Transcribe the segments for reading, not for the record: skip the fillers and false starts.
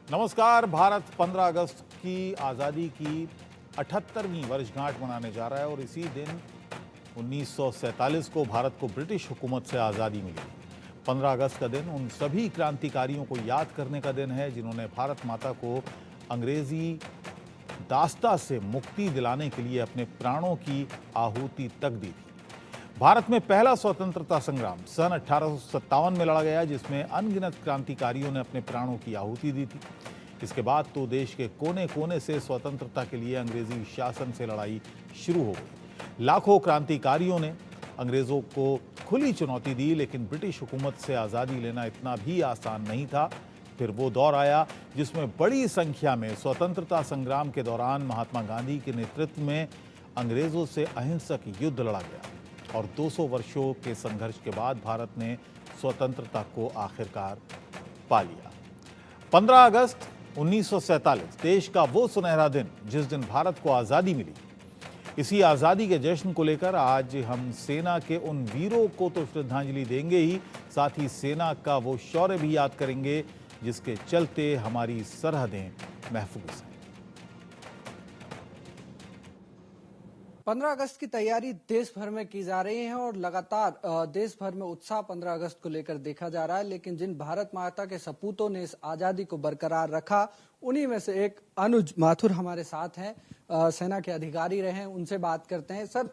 नमस्कार। भारत 15 अगस्त की आज़ादी की 78वीं वर्षगांठ मनाने जा रहा है और इसी दिन 1947 को भारत को ब्रिटिश हुकूमत से आज़ादी मिली। 15 अगस्त का दिन उन सभी क्रांतिकारियों को याद करने का दिन है जिन्होंने भारत माता को अंग्रेजी दास्ता से मुक्ति दिलाने के लिए अपने प्राणों की आहुति तक दी थी। भारत में पहला स्वतंत्रता संग्राम सन 1857 में लड़ा गया, जिसमें अनगिनत क्रांतिकारियों ने अपने प्राणों की आहुति दी थी। इसके बाद तो देश के कोने कोने से स्वतंत्रता के लिए अंग्रेजी शासन से लड़ाई शुरू हो गई। लाखों क्रांतिकारियों ने अंग्रेजों को खुली चुनौती दी, लेकिन ब्रिटिश हुकूमत से आज़ादी लेना इतना भी आसान नहीं था। फिर वो दौर आया जिसमें बड़ी संख्या में स्वतंत्रता संग्राम के दौरान महात्मा गांधी के नेतृत्व में अंग्रेजों से अहिंसक युद्ध लड़ा गया और 200 वर्षों के संघर्ष के बाद भारत ने स्वतंत्रता को आखिरकार पा लिया। 15 अगस्त 1947 देश का वो सुनहरा दिन जिस दिन भारत को आज़ादी मिली। इसी आज़ादी के जश्न को लेकर आज हम सेना के उन वीरों को तो श्रद्धांजलि देंगे ही, साथ ही सेना का वो शौर्य भी याद करेंगे जिसके चलते हमारी सरहदें महफूज हैं। 15 अगस्त की तैयारी देश भर में की जा रही है और लगातार देश भर में उत्साह 15 अगस्त को लेकर देखा जा रहा है। लेकिन जिन भारत माता के सपूतों ने इस आजादी को बरकरार रखा, उन्हीं में से एक अनुज माथुर हमारे साथ हैं, सेना के अधिकारी रहे हैं। उनसे बात करते हैं। सर,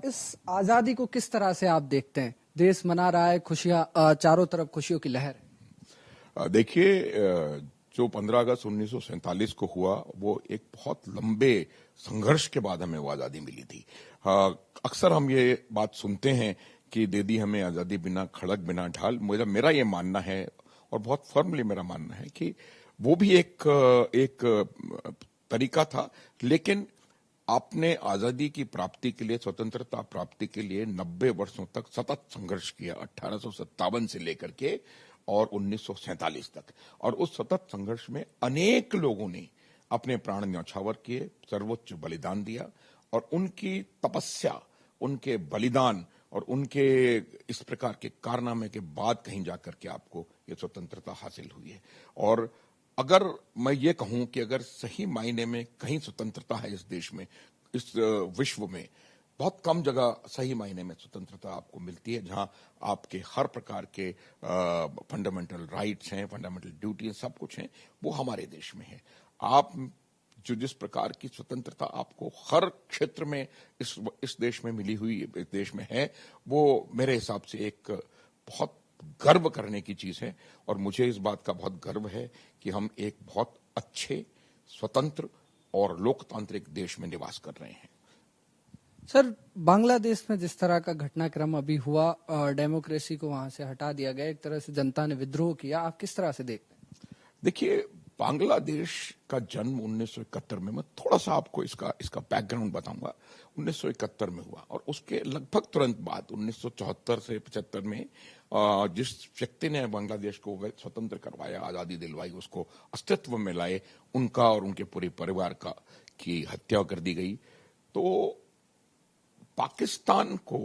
इस आजादी को किस तरह से आप देखते हैं? देश मना रहा है, खुशियां, चारों तरफ खुशियों की लहर है। देखिए, जो 15 अगस्त 1947 को हुआ वो एक बहुत लंबे संघर्ष के बाद हमें वो आज़ादी मिली थी। अक्सर हम ये बात सुनते हैं कि दे दी हमें आज़ादी बिना खड़क बिना ढाल। मेरा ये मानना है और बहुत फर्मली मेरा मानना है कि वो भी एक तरीका था, लेकिन आपने आज़ादी की प्राप्ति के लिए, स्वतंत्रता प्राप्ति के लिए 90 वर्षों तक सतत संघर्ष किया, 1857 से लेकर के और 1947 तक। और उस सतत संघर्ष में अनेक लोगों ने अपने प्राण न्यौछावर किए, सर्वोच्च बलिदान दिया और उनकी तपस्या, उनके बलिदान और उनके इस प्रकार के कारनामे के बाद कहीं जाकर के आपको ये स्वतंत्रता हासिल हुई है। और अगर मैं ये कहूं कि अगर सही मायने में कहीं स्वतंत्रता है इस देश में, इस विश्व में, बहुत कम जगह सही मायने में स्वतंत्रता आपको मिलती है, जहां आपके हर प्रकार के फंडामेंटल राइट्स हैं, फंडामेंटल ड्यूटी सब कुछ हैं, वो हमारे देश में है। आप जो जिस प्रकार की स्वतंत्रता आपको हर क्षेत्र में इस देश में मिली हुई, इस देश में है, वो मेरे हिसाब से एक बहुत गर्व करने की चीज है। और मुझे इस बात का बहुत गर्व है कि हम एक बहुत अच्छे, स्वतंत्र और लोकतांत्रिक देश में निवास कर रहे हैं। सर, बांग्लादेश में जिस तरह का घटनाक्रम अभी हुआ, डेमोक्रेसी को वहां से हटा दिया गया, एक तरह से जनता ने विद्रोह किया, आप किस तरह से देखते हैं? देखिए, बांग्लादेश का जन्म 1971 में, मैं थोड़ा सा आपको इसका बैकग्राउंड बताऊंगा। 1971 में हुआ और उसके लगभग तुरंत बाद 1974 से 75 में जिस व्यक्ति ने बांग्लादेश को स्वतंत्र करवाया, आजादी दिलवाई, उसको अस्तित्व में लाए, उनका और उनके पूरे परिवार की हत्या कर दी गई। तो पाकिस्तान को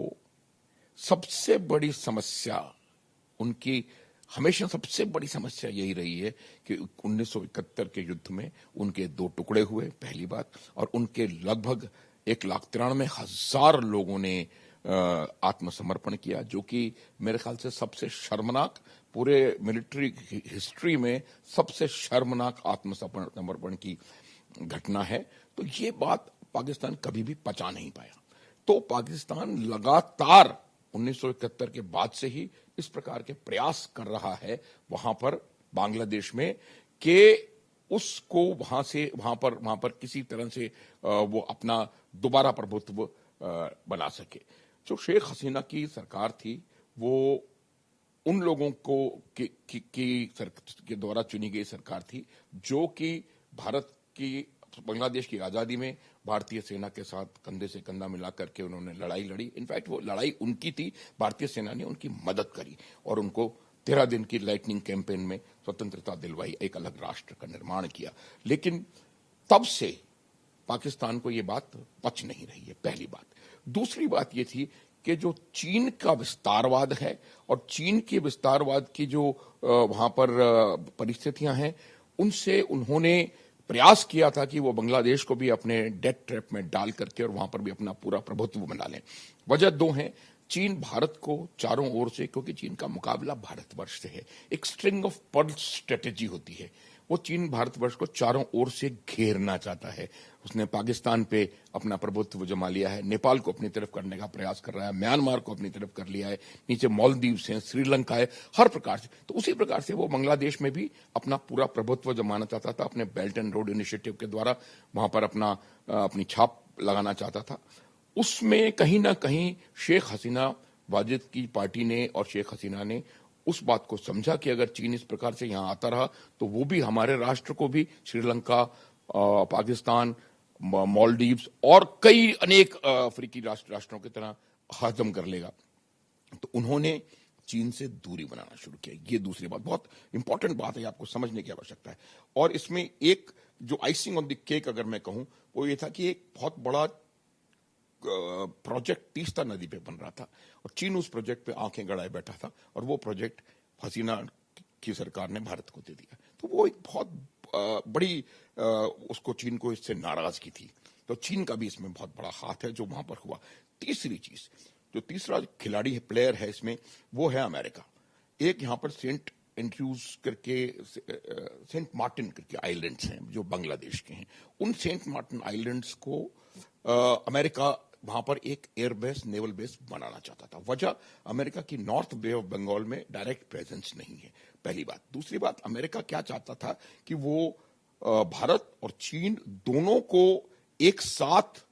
सबसे बड़ी समस्या, उनकी हमेशा सबसे बड़ी समस्या यही रही है कि 1971 के युद्ध में उनके 2 टुकड़े हुए, पहली बात, और उनके लगभग 1,93,000 लोगों ने आत्मसमर्पण किया, जो कि मेरे ख्याल से सबसे शर्मनाक, पूरे मिलिट्री हिस्ट्री में सबसे शर्मनाक आत्मसमर्पण की घटना है। तो ये बात पाकिस्तान कभी भी पचा नहीं पाया। तो पाकिस्तान लगातार 1971 के बाद से ही इस प्रकार के प्रयास कर रहा है वहां पर बांग्लादेश में कि उसको वहां पर किसी तरह से वो अपना दोबारा प्रभुत्व बना सके। जो शेख हसीना की सरकार थी, वो उन लोगों को के द्वारा चुनी गई सरकार थी जो कि बांग्लादेश की आजादी में भारतीय सेना के साथ कंधे से कंधा मिला करके उन्होंने लड़ाई लड़ी। इनफैक्ट वो लड़ाई उनकी थी, भारतीय सेना ने उनकी मदद करी और उनको 13 दिन की लाइटनिंग कैंपेन में स्वतंत्रता दिलवाई, एक अलग राष्ट्र का निर्माण किया। लेकिन तब से पाकिस्तान को ये बात पच नहीं रही है, पहली बात। दूसरी बात ये थी कि जो चीन का विस्तारवाद है और चीन के विस्तारवाद की जो वहां पर परिस्थितियां हैं, उनसे उन्होंने प्रयास किया था कि वो बांग्लादेश को भी अपने डेट ट्रैप में डाल करके और वहां पर भी अपना पूरा प्रभुत्व बना लें। वजह दो है, चीन भारत को चारों ओर से, क्योंकि चीन का मुकाबला भारतवर्ष से है, एक स्ट्रिंग ऑफ पर्ल स्ट्रेटेजी होती है, वो चीन भारतवर्ष को चारों ओर से घेरना चाहता है। उसने पाकिस्तान पे अपना प्रभुत्व जमा लिया है, नेपाल को अपनी तरफ करने का प्रयास कर रहा है, म्यांमार को अपनी तरफ कर लिया है, नीचे मालदीव्स हैं, श्रीलंका है, हर प्रकार से। तो उसी प्रकार से वो बांग्लादेश में भी अपना पूरा प्रभुत्व जमाना चाहता था, अपने बेल्ट एंड रोड इनिशिएटिव के द्वारा वहां पर अपनी छाप लगाना चाहता था। उसमें कहीं ना कहीं शेख हसीना वाजिद की पार्टी ने और शेख हसीना ने उस बात को समझा कि अगर चीन इस प्रकार से यहां आता रहा तो वो भी हमारे राष्ट्र को भी श्रीलंका, पाकिस्तान, मालदीव्स और कई अनेक अफ्रीकी राष्ट्रों की तरह हजम कर लेगा। तो उन्होंने चीन से दूरी बनाना शुरू किया। ये दूसरी बात, बहुत इंपॉर्टेंट बात है, आपको समझने की आवश्यकता है। और इसमें एक जो आइसिंग ऑन द केक अगर मैं कहूं, वो ये था कि एक बहुत बड़ा प्रोजेक्ट तीस्ता नदी पे बन रहा था और चीन उस प्रोजेक्ट पे आंखें गड़ाए बैठा था और वो प्रोजेक्ट हसीना की सरकार ने भारत को दे दिया। तो वो एक बहुत बड़ी उसको चीन को इससे नाराजगी थी। तो चीन का भी इसमें बहुत बड़ा हाथ है जो वहां पर हुआ। तीसरी चीज, जो तीसरा खिलाड़ी है, प्लेयर है इसमें, वो है अमेरिका। एक यहां पर सेंट एंड्रयूज करके, सेंट मार्टिन करके आइलैंड्स हैं जो बांग्लादेश के हैं। उन सेंट मार्टिन आइलैंड्स को अमेरिका वहां पर एक एयरबेस, नेवल बेस बनाना चाहता था। वजह, अमेरिका की नॉर्थ बे ऑफ बंगाल में डायरेक्ट प्रेजेंस नहीं है, पहली बात। दूसरी बात, अमेरिका क्या चाहता था कि वो भारत और चीन दोनों को एक साथ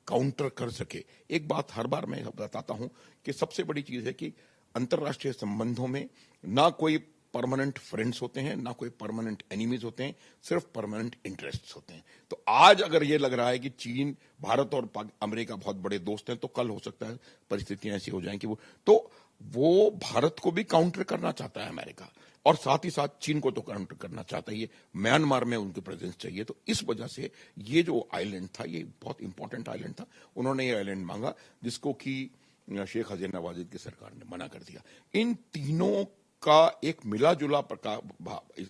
काउंटर कर सके। एक बात हर बार मैं बताता हूं कि सबसे बड़ी चीज है कि अंतरराष्ट्रीय संबंधों में ना कोई परमानेंट फ्रेंड्स होते हैं, ना कोई परमानेंट एनिमीज होते हैं, सिर्फ परमानेंट इंटरेस्ट्स होते हैं। तो आज अगर ये लग रहा है कि चीन, भारत और अमेरिका बहुत बड़े दोस्त हैं, तो कल हो सकता है परिस्थितियां ऐसी हो जाएं कि वो भारत को भी काउंटर करना चाहता है अमेरिका, और साथ ही साथ चीन को तो काउंटर करना चाहता है। ये म्यांमार में उनकी प्रेजेंस चाहिए। तो इस वजह से ये जो आइलैंड था, ये बहुत इंपॉर्टेंट आइलैंड था। उन्होंने ये आइलैंड मांगा, जिसको कि शेख हसीना वाजिद की सरकार ने मना कर दिया। इन तीनों का एक मिला जुला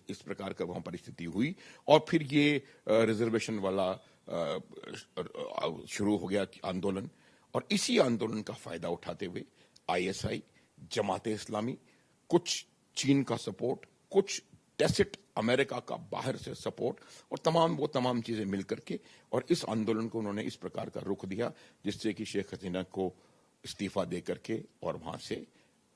इस प्रकार का वहां परिस्थिति हुई और फिर ये रिजर्वेशन वाला शुरू हो गया आंदोलन। और इसी आंदोलन का फायदा उठाते हुए आईएसआई, जमाते इस्लामी, कुछ चीन का सपोर्ट, कुछ टैसिट अमेरिका का बाहर से सपोर्ट और तमाम चीजें मिलकर के, और इस आंदोलन को उन्होंने इस प्रकार का रुख दिया जिससे कि शेख हसीना को इस्तीफा दे करके और वहां से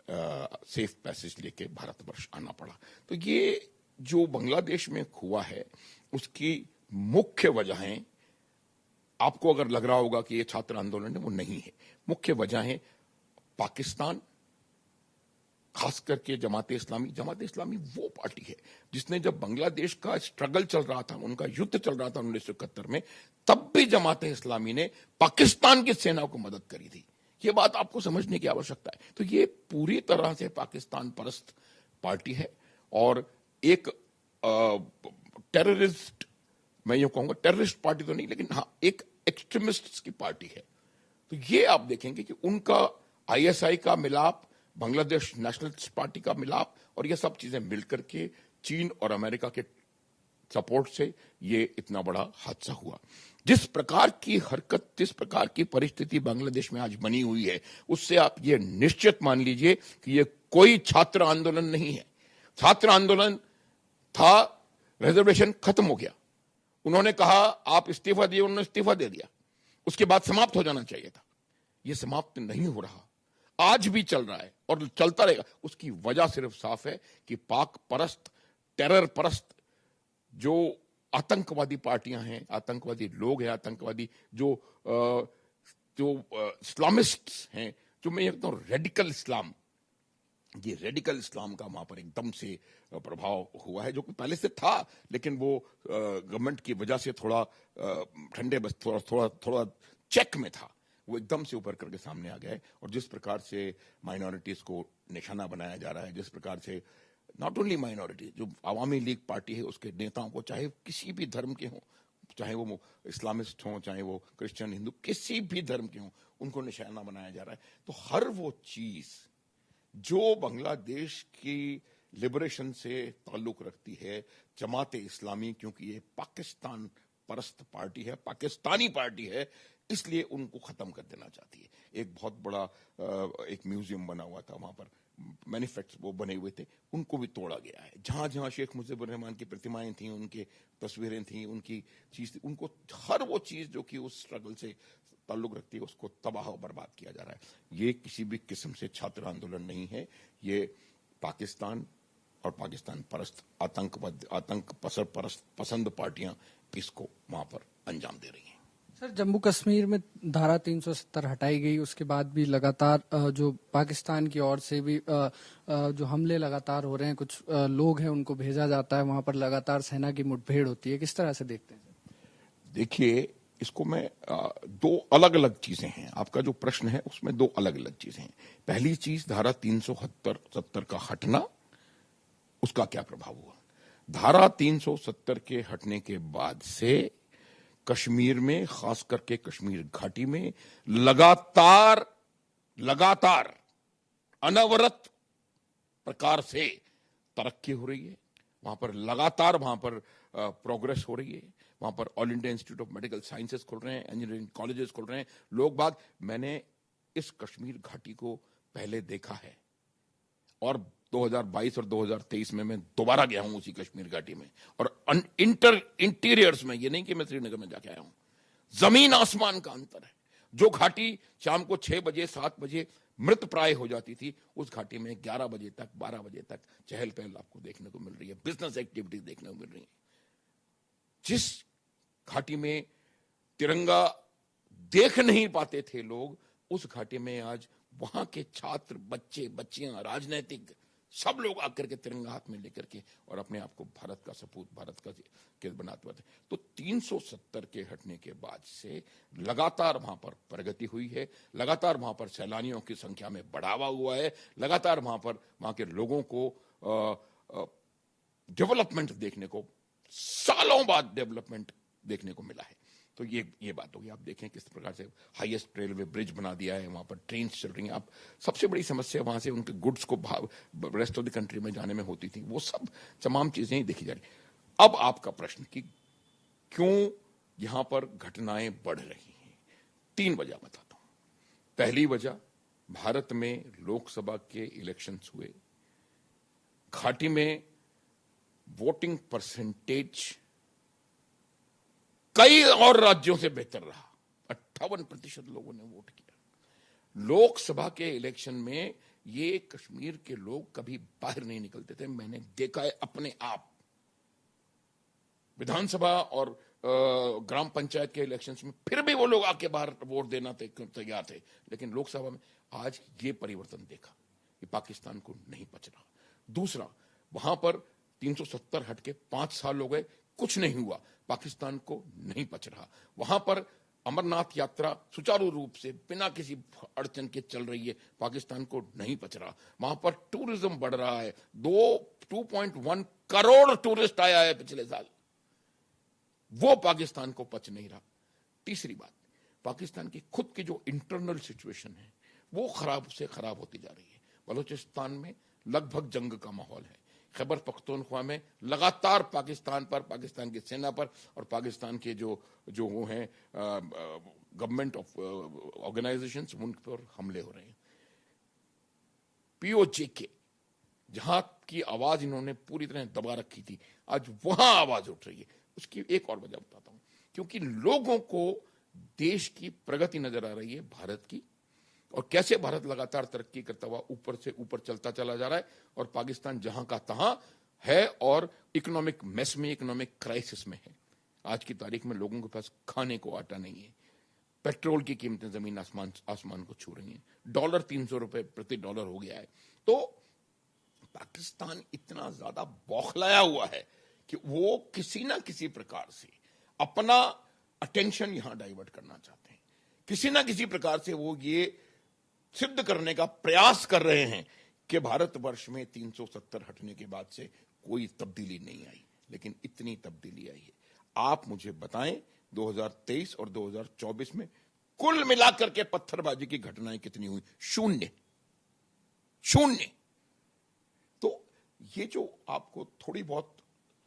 सेफ पैसेज लेके भारतवर्ष आना पड़ा। तो ये जो बांग्लादेश में हुआ है उसकी मुख्य वजहें, आपको अगर लग रहा होगा कि ये छात्र आंदोलन है, वो नहीं है। मुख्य वजहें पाकिस्तान, खास करके जमाते इस्लामी वो पार्टी है जिसने, जब बांग्लादेश का स्ट्रगल चल रहा था, उनका युद्ध चल रहा था 1971 में, तब भी जमाते इस्लामी ने पाकिस्तान की सेना को मदद करी थी। ये बात आपको समझने की आवश्यकता है। तो ये पूरी तरह से पाकिस्तान परस्त पार्टी है और एक टेररिस्ट, मैं यूं कहूंगा, टेररिस्ट पार्टी तो नहीं, लेकिन हाँ एक एक्सट्रीमिस्ट की पार्टी है। तो ये आप देखेंगे कि उनका आईएसआई का मिलाप, बांग्लादेश नेशनलिस्ट पार्टी का मिलाप, और ये सब चीजें मिलकर के चीन और अमेरिका के सपोर्ट से ये इतना बड़ा हादसा हुआ। जिस प्रकार की हरकत, जिस प्रकार की परिस्थिति बांग्लादेश में आज बनी हुई है, उससे आप ये निश्चित मान लीजिए कि ये कोई छात्र आंदोलन नहीं है। छात्र आंदोलन था, रिजर्वेशन खत्म हो गया, उन्होंने कहा आप इस्तीफा दिए, उन्होंने इस्तीफा दे दिया, उसके बाद समाप्त हो जाना चाहिए था। यह समाप्त नहीं हो रहा, आज भी चल रहा है और चलता रहेगा। उसकी वजह सिर्फ साफ है कि पाक परस्त, टेरर परस्त जो आतंकवादी पार्टियां हैं, आतंकवादी लोग हैं, आतंकवादी जो इस्लामिस्ट्स हैं, जो मैं कहता हूं रेडिकल इस्लाम, ये रेडिकल इस्लाम का वहां पर एकदम से प्रभाव हुआ है, जो कि पहले से था, लेकिन वो गवर्नमेंट की वजह से थोड़ा ठंडे बस थोड़ा चेक में था, वो एकदम से ऊपर करके सामने आ गया है। और जिस प्रकार से माइनॉरिटीज को निशाना बनाया जा रहा है, जिस प्रकार से नॉट ओनली माइनॉरिटी, जो आवामी लीग पार्टी है उसके नेताओं को, चाहे किसी भी धर्म के हों, चाहे वो इस्लामिस्ट हों, चाहे वो क्रिश्चियन, हिंदू, किसी भी धर्म के हों, उनको निशाना बनाया जा रहा है। तो हर वो चीज जो बांग्लादेश की लिबरेशन से ताल्लुक रखती है जमाते इस्लामी, क्योंकि ये पाकिस्तान परस्त पार्टी है, पाकिस्तानी पार्टी है, इसलिए उनको खत्म कर देना चाहती है। एक बहुत बड़ा एक म्यूजियम बना हुआ था, वहां पर मैनिफेस्टो वो बने हुए थे, उनको भी तोड़ा गया है। जहां जहां शेख मुजीबुर रहमान की प्रतिमाएं थी, उनके तस्वीरें थी, उनकी चीज थी, उनको हर वो चीज जो कि उस स्ट्रगल से ताल्लुक रखती है उसको तबाह और बर्बाद किया जा रहा है। ये किसी भी किस्म से छात्र आंदोलन नहीं है, ये पाकिस्तान और पाकिस्तान परस्त आतंक पसंद पार्टियां इसको वहां पर अंजाम दे रही हैं। सर, जम्मू कश्मीर में धारा 370 हटाई गई, उसके बाद भी लगातार जो पाकिस्तान की ओर से भी जो हमले लगातार हो रहे हैं, कुछ लोग हैं उनको भेजा जाता है, वहां पर लगातार सेना की मुठभेड़ होती है, किस तरह से देखते हैं? देखिए, इसको मैं दो अलग अलग चीजें हैं। आपका जो प्रश्न है उसमें दो अलग अलग चीजें हैं। पहली चीज, धारा 370 का हटना, उसका क्या प्रभाव हुआ? धारा 370 के हटने के बाद से कश्मीर में, खास करके कश्मीर घाटी में लगातार अनवरत प्रकार से तरक्की हो रही है। वहां पर लगातार प्रोग्रेस हो रही है। वहां पर all India institute of medical sciences खुल रहे हैं, इंजीनियरिंग कॉलेजेस खुल रहे हैं। लोग बाग, मैंने इस कश्मीर घाटी को पहले देखा है और 2022 और 2023 में मैं दोबारा गया हूं उसी कश्मीर घाटी में, और इंटीरियर्स में, ये नहीं कि मैं श्रीनगर में जाके आया हूं, जमीन आसमान का अंतर है। जो घाटी शाम को 6 बजे 7 बजे मृत प्राय हो जाती थी, उस घाटी में 11 बजे तक 12 बजे तक चहल पहल आपको देखने को मिल रही है, बिजनेस एक्टिविटीज देखने को मिल रही है। जिस घाटी में तिरंगा देख नहीं पाते थे लोग, उस घाटी में आज वहां के छात्र, बच्चे, बच्चियां, राजनीतिक सब लोग आकर के तिरंगा हाथ में लेकर के और अपने आप को भारत का सपूत, भारत का के बनाते हुए। तो 370 के हटने के बाद से लगातार वहां पर प्रगति हुई है, लगातार वहां पर सैलानियों की संख्या में बढ़ावा हुआ है, लगातार वहां के लोगों को डेवलपमेंट देखने को, सालों बाद डेवलपमेंट देखने को मिला है। तो ये बात होगी। आप देखें किस प्रकार से हाईएस्ट रेलवे ब्रिज बना दिया है, वहां पर ट्रेन चल रही हैं। आप सबसे बड़ी समस्या वहां से उनके गुड्स को रेस्ट ऑफ द कंट्री में जाने में होती थी, वो सब तमाम चीजें ही देखी जा रही। अब आपका प्रश्न कि क्यों यहां पर घटनाएं बढ़ रही हैं, 3 वजह बताता हूं। पहली वजह, भारत में लोकसभा के इलेक्शंस हुए, घाटी में वोटिंग परसेंटेज कई और राज्यों से बेहतर रहा। 58% लोगों ने वोट किया। लोकसभा के इलेक्शन में ये कश्मीर के लोग कभी बाहर नहीं निकलते थे, मैंने देखा है अपने आप। विधानसभा और ग्राम पंचायत के इलेक्शंस में फिर भी वो लोग आके बाहर वोट देना तैयार थे, लेकिन लोकसभा में आज ये परिवर्तन देखा कि पाकिस्तान को नहीं पच रहा। दूसरा, वहां पर 370 हट के 5 साल हो गए, कुछ नहीं हुआ, पाकिस्तान को नहीं पच रहा। वहां पर अमरनाथ यात्रा सुचारू रूप से बिना किसी अड़चन के चल रही है, पाकिस्तान को नहीं पच रहा। वहां पर टूरिज्म बढ़ रहा है, 2.1 करोड़ टूरिस्ट आया है पिछले साल, वो पाकिस्तान को पच नहीं रहा। तीसरी बात, पाकिस्तान की खुद की जो इंटरनल सिचुएशन है वो खराब से खराब होती जा रही है। बलूचिस्तान में लगभग जंग का माहौल है। खैबर पख्तूनख्वा में लगातार पाकिस्तान पर, पाकिस्तान की सेना पर और पाकिस्तान के जो वो हैं गवर्नमेंट ऑफ ऑर्गेनाइजेशंस, उन पर हमले हो रहे हैं। POJK, जहां की आवाज इन्होंने पूरी तरह दबा रखी थी, आज वहां आवाज उठ रही है। उसकी एक और वजह बताता हूं, क्योंकि लोगों को देश की प्रगति नजर आ रही है, भारत की, और कैसे भारत लगातार तरक्की करता हुआ ऊपर से ऊपर चलता चला जा रहा है, और पाकिस्तान जहां का तहां है और इकोनॉमिक मेस में, इकोनॉमिक क्राइसिस में है। आज की तारीख में लोगों के पास खाने को आटा नहीं है, पेट्रोल की कीमतें जमीन आसमान को छू रही हैं, डॉलर 300 रुपए प्रति डॉलर हो गया है। तो पाकिस्तान इतना ज्यादा बौखलाया हुआ है कि वो किसी ना किसी प्रकार से अपना अटेंशन यहां डाइवर्ट करना चाहते हैं, किसी ना किसी प्रकार से वो ये सिद्ध करने का प्रयास कर रहे हैं कि भारतवर्ष में 370 हटने के बाद से कोई तब्दीली नहीं आई, लेकिन इतनी तब्दीली आई है। आप मुझे बताएं 2023 और 2024 में कुल मिलाकर के पत्थरबाजी की घटनाएं कितनी हुई? शून्य। तो ये जो आपको थोड़ी बहुत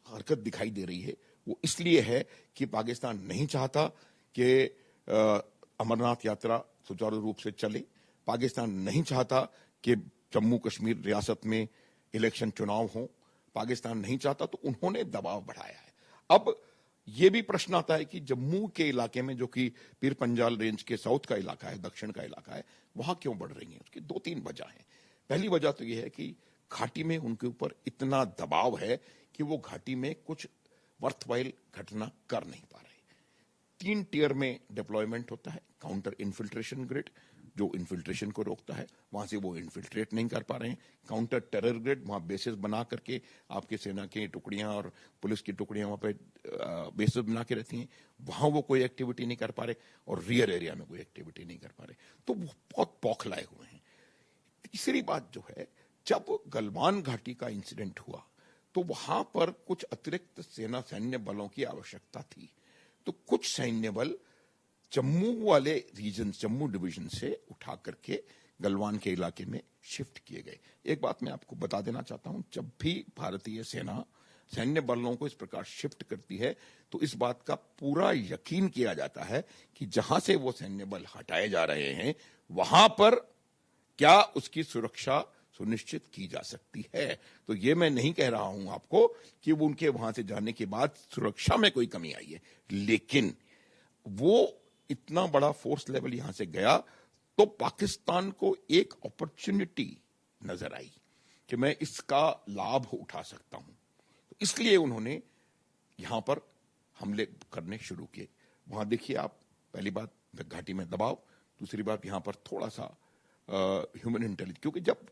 हरकत दिखाई दे रही है वो इसलिए है कि पाकिस्तान नहीं चाहता कि अमरनाथ यात्रा सुचारू रूप से चले। पाकिस्तान नहीं चाहता कि जम्मू कश्मीर रियासत में इलेक्शन चुनाव हो। पाकिस्तान नहीं चाहता, तो उन्होंने दबाव बढ़ाया है। अब ये भी प्रश्न आता है कि जम्मू के इलाके में, जो कि पीर पंजाल रेंज के साउथ का इलाका है, दक्षिण का इलाका है, वहां क्यों बढ़ रही है? उसकी 2-3 वजह है। पहली वजह तो यह है कि घाटी में उनके ऊपर इतना दबाव है कि वो घाटी में कुछ वर्थवाइल घटना कर नहीं पा रहे। 3 टियर में डिप्लॉयमेंट होता है। काउंटर इन्फिल्ट्रेशन ग्रिड, जो इन्फिल्ट्रेशन को रोकता है, वहां से वो इन्फिल्ट्रेट नहीं कर पा रहे हैं। काउंटर टेरर ग्रिड, वहां बेसेस बना करके आपके सेना की टुकड़ियां और पुलिस की टुकड़ियां वहां पे बेसेस बना के रहती हैं, वहां वो कोई एक्टिविटी नहीं कर पा रहे। और रियर एरिया में कोई एक्टिविटी नहीं कर पा रहे, तो वो बहुत बौखलाए हुए हैं। तीसरी बात जो है, जब गलवान घाटी का इंसिडेंट हुआ तो वहां पर कुछ अतिरिक्त सैन्य बलों की आवश्यकता थी। तो कुछ सैन्य बल जम्मू वाले रीजन, जम्मू डिवीजन से उठा करके गलवान के इलाके में शिफ्ट किए गए। एक बात मैं आपको बता देना चाहता हूं, जब भी भारतीय सेना सैन्य बलों को इस प्रकार शिफ्ट करती है तो इस बात का पूरा यकीन किया जाता है कि जहां से वो सैन्य बल हटाए जा रहे हैं वहां पर क्या उसकी सुरक्षा सुनिश्चित की जा सकती है। तो ये मैं नहीं कह रहा हूं आपको कि वो उनके वहां से जाने के बाद सुरक्षा में कोई कमी आई है, लेकिन वो इतना बड़ा फोर्स लेवल यहां से गया तो पाकिस्तान को एक अपॉर्चुनिटी नजर आई कि मैं इसका लाभ उठा सकता हूं। तो इसलिए उन्होंने यहां पर हमले करने शुरू किए। वहां देखिए आप, पहली बात घाटी में दबाव, दूसरी बात यहां पर थोड़ा सा ह्यूमन इंटेलिजेंस, क्योंकि जब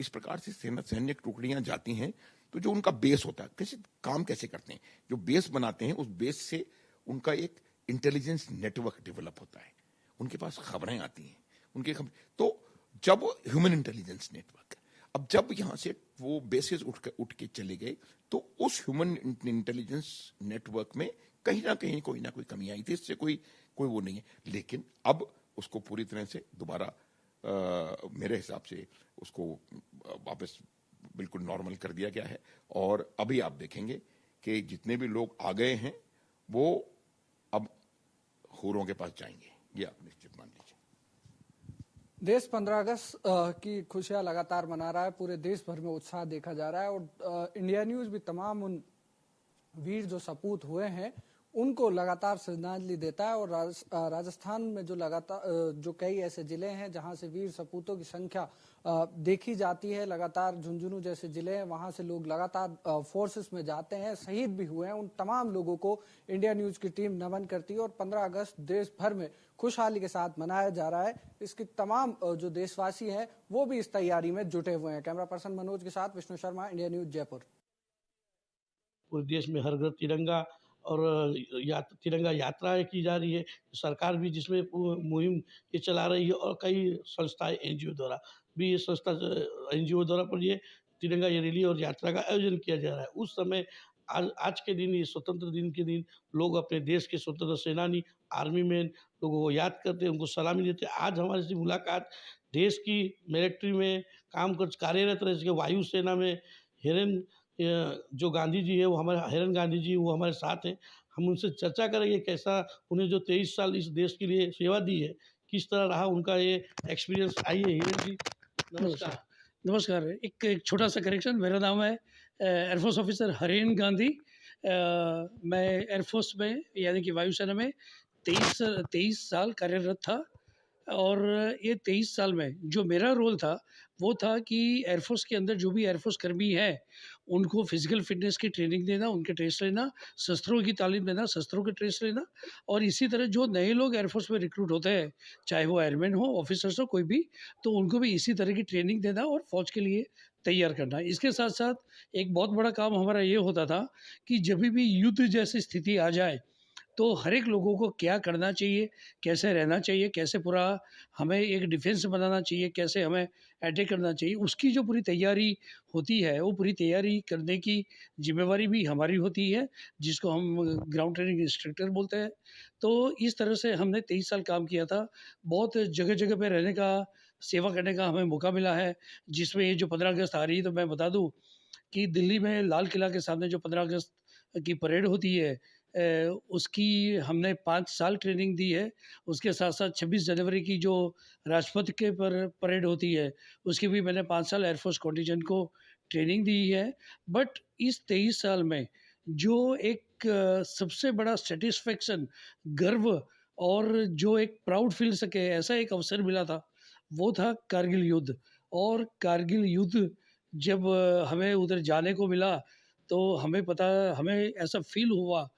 इस प्रकार से सैन्य टुकड़ियां जाती हैं तो जो उनका बेस होता है, कैसे काम कैसे करते हैं, जो बेस बनाते हैं उस बेस से उनका एक इंटेलिजेंस नेटवर्क डेवलप होता है, उनके पास खबरें आती हैं, उनके खबर, तो जब ह्यूमन इंटेलिजेंस नेटवर्क, अब जब यहां से वो बेसिस उठ के चले गए तो उस ह्यूमन इंटेलिजेंस नेटवर्क में कहीं ना कहीं कोई ना कोई कमी आई थी। इससे कोई वो नहीं है, लेकिन अब उसको पूरी तरह से दोबारा मेरे हिसाब से उसको वापस बिल्कुल नॉर्मल कर दिया गया है। और अभी आप देखेंगे कि जितने भी लोग आ गए हैं वो अब हुरों के पास जाएंगे, ये आप निश्चित मान लीजिए। देश 15 अगस्त की खुशियां लगातार मना रहा है, पूरे देश भर में उत्साह देखा जा रहा है और इंडिया न्यूज भी तमाम उन वीर जो सपूत हुए हैं उनको लगातार श्रद्धांजलि देता है। और राजस्थान में जो लगातार जो कई ऐसे जिले हैं जहां से वीर सपूतों की संख्या देखी जाती है, लगातार झुंझुनू जैसे जिले हैं वहां से लोग लगातार फोर्सेस में जाते हैं, शहीद भी हुए हैं, उन तमाम लोगों को इंडिया न्यूज की टीम नमन करती है। और 15 अगस्त देश भर में खुशहाली के साथ मनाया जा रहा है। इसकी तमाम जो देशवासी हैं वो भी इस तैयारी में जुटे हुए हैं। कैमरा पर्सन मनोज के साथ विष्णु शर्मा, इंडिया न्यूज, जयपुर। पूरे देश में हर घर तिरंगा और तिरंगा यात्राएं की जा रही है। सरकार भी जिसमें मुहिम ये चला रही है और कई संस्थाएं एनजीओ द्वारा भी, ये संस्था एनजीओ द्वारा पर ये तिरंगा ये रैली और यात्रा का आयोजन किया जा रहा है। उस समय आज के दिन, ये स्वतंत्र दिन के दिन, लोग अपने देश के स्वतंत्र सेनानी, आर्मी मैन लोगों को याद करते हैं, उनको सलामी देते हैं। आज हमारी से मुलाकात देश की मिलिट्री में कार्यरत रह, वायुसेना में हिरन जो गांधी जी है, वो हमारे हिरन गांधी जी, वो हमारे साथ हैं। हम उनसे चर्चा करेंगे कैसा उन्हें जो 23 साल इस देश के लिए सेवा दी है, किस तरह रहा उनका ये एक्सपीरियंस। आइए हिरन जी, नमस्कार। नमस्कार। एक छोटा सा करेक्शन, मेरा नाम है एयरफोर्स ऑफिसर हरेन गांधी। मैं एयरफोर्स में यानी कि वायुसेना में 23 साल कार्यरत था। और ये 23 साल में जो मेरा रोल था वो था कि एयरफोर्स के अंदर जो भी एयरफोर्स कर्मी हैं उनको फिजिकल फिटनेस की ट्रेनिंग देना, उनके टेस्ट लेना, शस्त्रों की तालीम देना, शस्त्रों के टेस्ट लेना। और इसी तरह जो नए लोग एयरफोर्स में रिक्रूट होते हैं, चाहे वो एयरमैन हो, ऑफिसर्स हो, कोई भी, तो उनको भी इसी तरह की ट्रेनिंग देना और फौज के लिए तैयार करना। इसके साथ साथ एक बहुत बड़ा काम हमारा ये होता था कि जब भी युद्ध जैसी स्थिति आ जाए तो हर एक लोगों को क्या करना चाहिए, कैसे रहना चाहिए, कैसे पूरा हमें एक डिफेंस बनाना चाहिए, कैसे हमें अटैक करना चाहिए, उसकी जो पूरी तैयारी होती है, वो पूरी तैयारी करने की जिम्मेवारी भी हमारी होती है, जिसको हम ग्राउंड ट्रेनिंग इंस्ट्रक्टर बोलते हैं। तो इस तरह से हमने 23 साल काम किया था। बहुत जगह जगह पे रहने का, सेवा करने का हमें मौका मिला है। जिसमें ये जो 15 अगस्त आ रही है, तो मैं बता दूं कि दिल्ली में लाल किला के सामने जो 15 अगस्त की परेड होती है, उसकी हमने 5 साल ट्रेनिंग दी है। उसके साथ-साथ 26 जनवरी की जो राजपथ के पर परेड होती है, उसकी भी मैंने 5 साल एयरफोर्स कॉन्टिजेंट को ट्रेनिंग दी है। बट इस 23 साल में जो एक सबसे बड़ा सैटिस्फैक्शन, गर्व और जो एक प्राउड फ़ील सके ऐसा एक अवसर मिला था, वो था कारगिल युद्ध। और कारगिल युद्ध जब हमें उधर जाने को मिला, तो हमें ऐसा फ़ील हुआ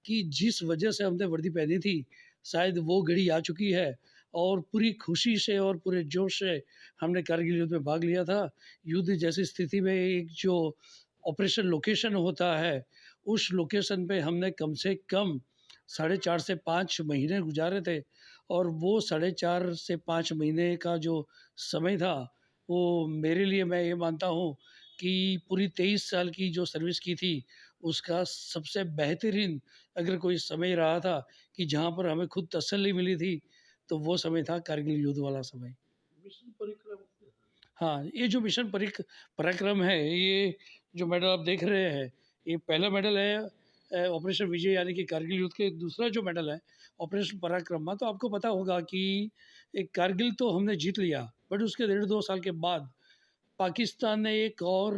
कि जिस वजह से हमने वर्दी पहनी थी, शायद वो घड़ी आ चुकी है और पूरी खुशी से और पूरे जोश से हमने कारगिल युद्ध में भाग लिया था। युद्ध जैसी स्थिति में एक जो ऑपरेशन लोकेशन होता है, उस लोकेशन पे हमने कम से कम साढ़े 4 से 5 महीने गुज़ारे थे और वो साढ़े 4 से 5 महीने का जो समय था, वो मेरे लिए मैं ये मानता हूँ कि पूरी 23 साल की जो सर्विस की थी, उसका सबसे बेहतरीन अगर कोई समय रहा था कि जहाँ पर हमें खुद तसल्ली मिली थी, तो वो समय था कारगिल युद्ध वाला समय। मिशन परिक्रम। हाँ, ये जो मिशन पराक्रम है, ये जो मेडल आप देख रहे हैं, ये पहला मेडल है ऑपरेशन विजय यानी कि कारगिल युद्ध के। दूसरा जो मेडल है ऑपरेशन पराक्रम, तो आपको पता होगा कि एक कारगिल तो हमने जीत लिया, बट उसके 1.5-2 साल के बाद पाकिस्तान ने एक और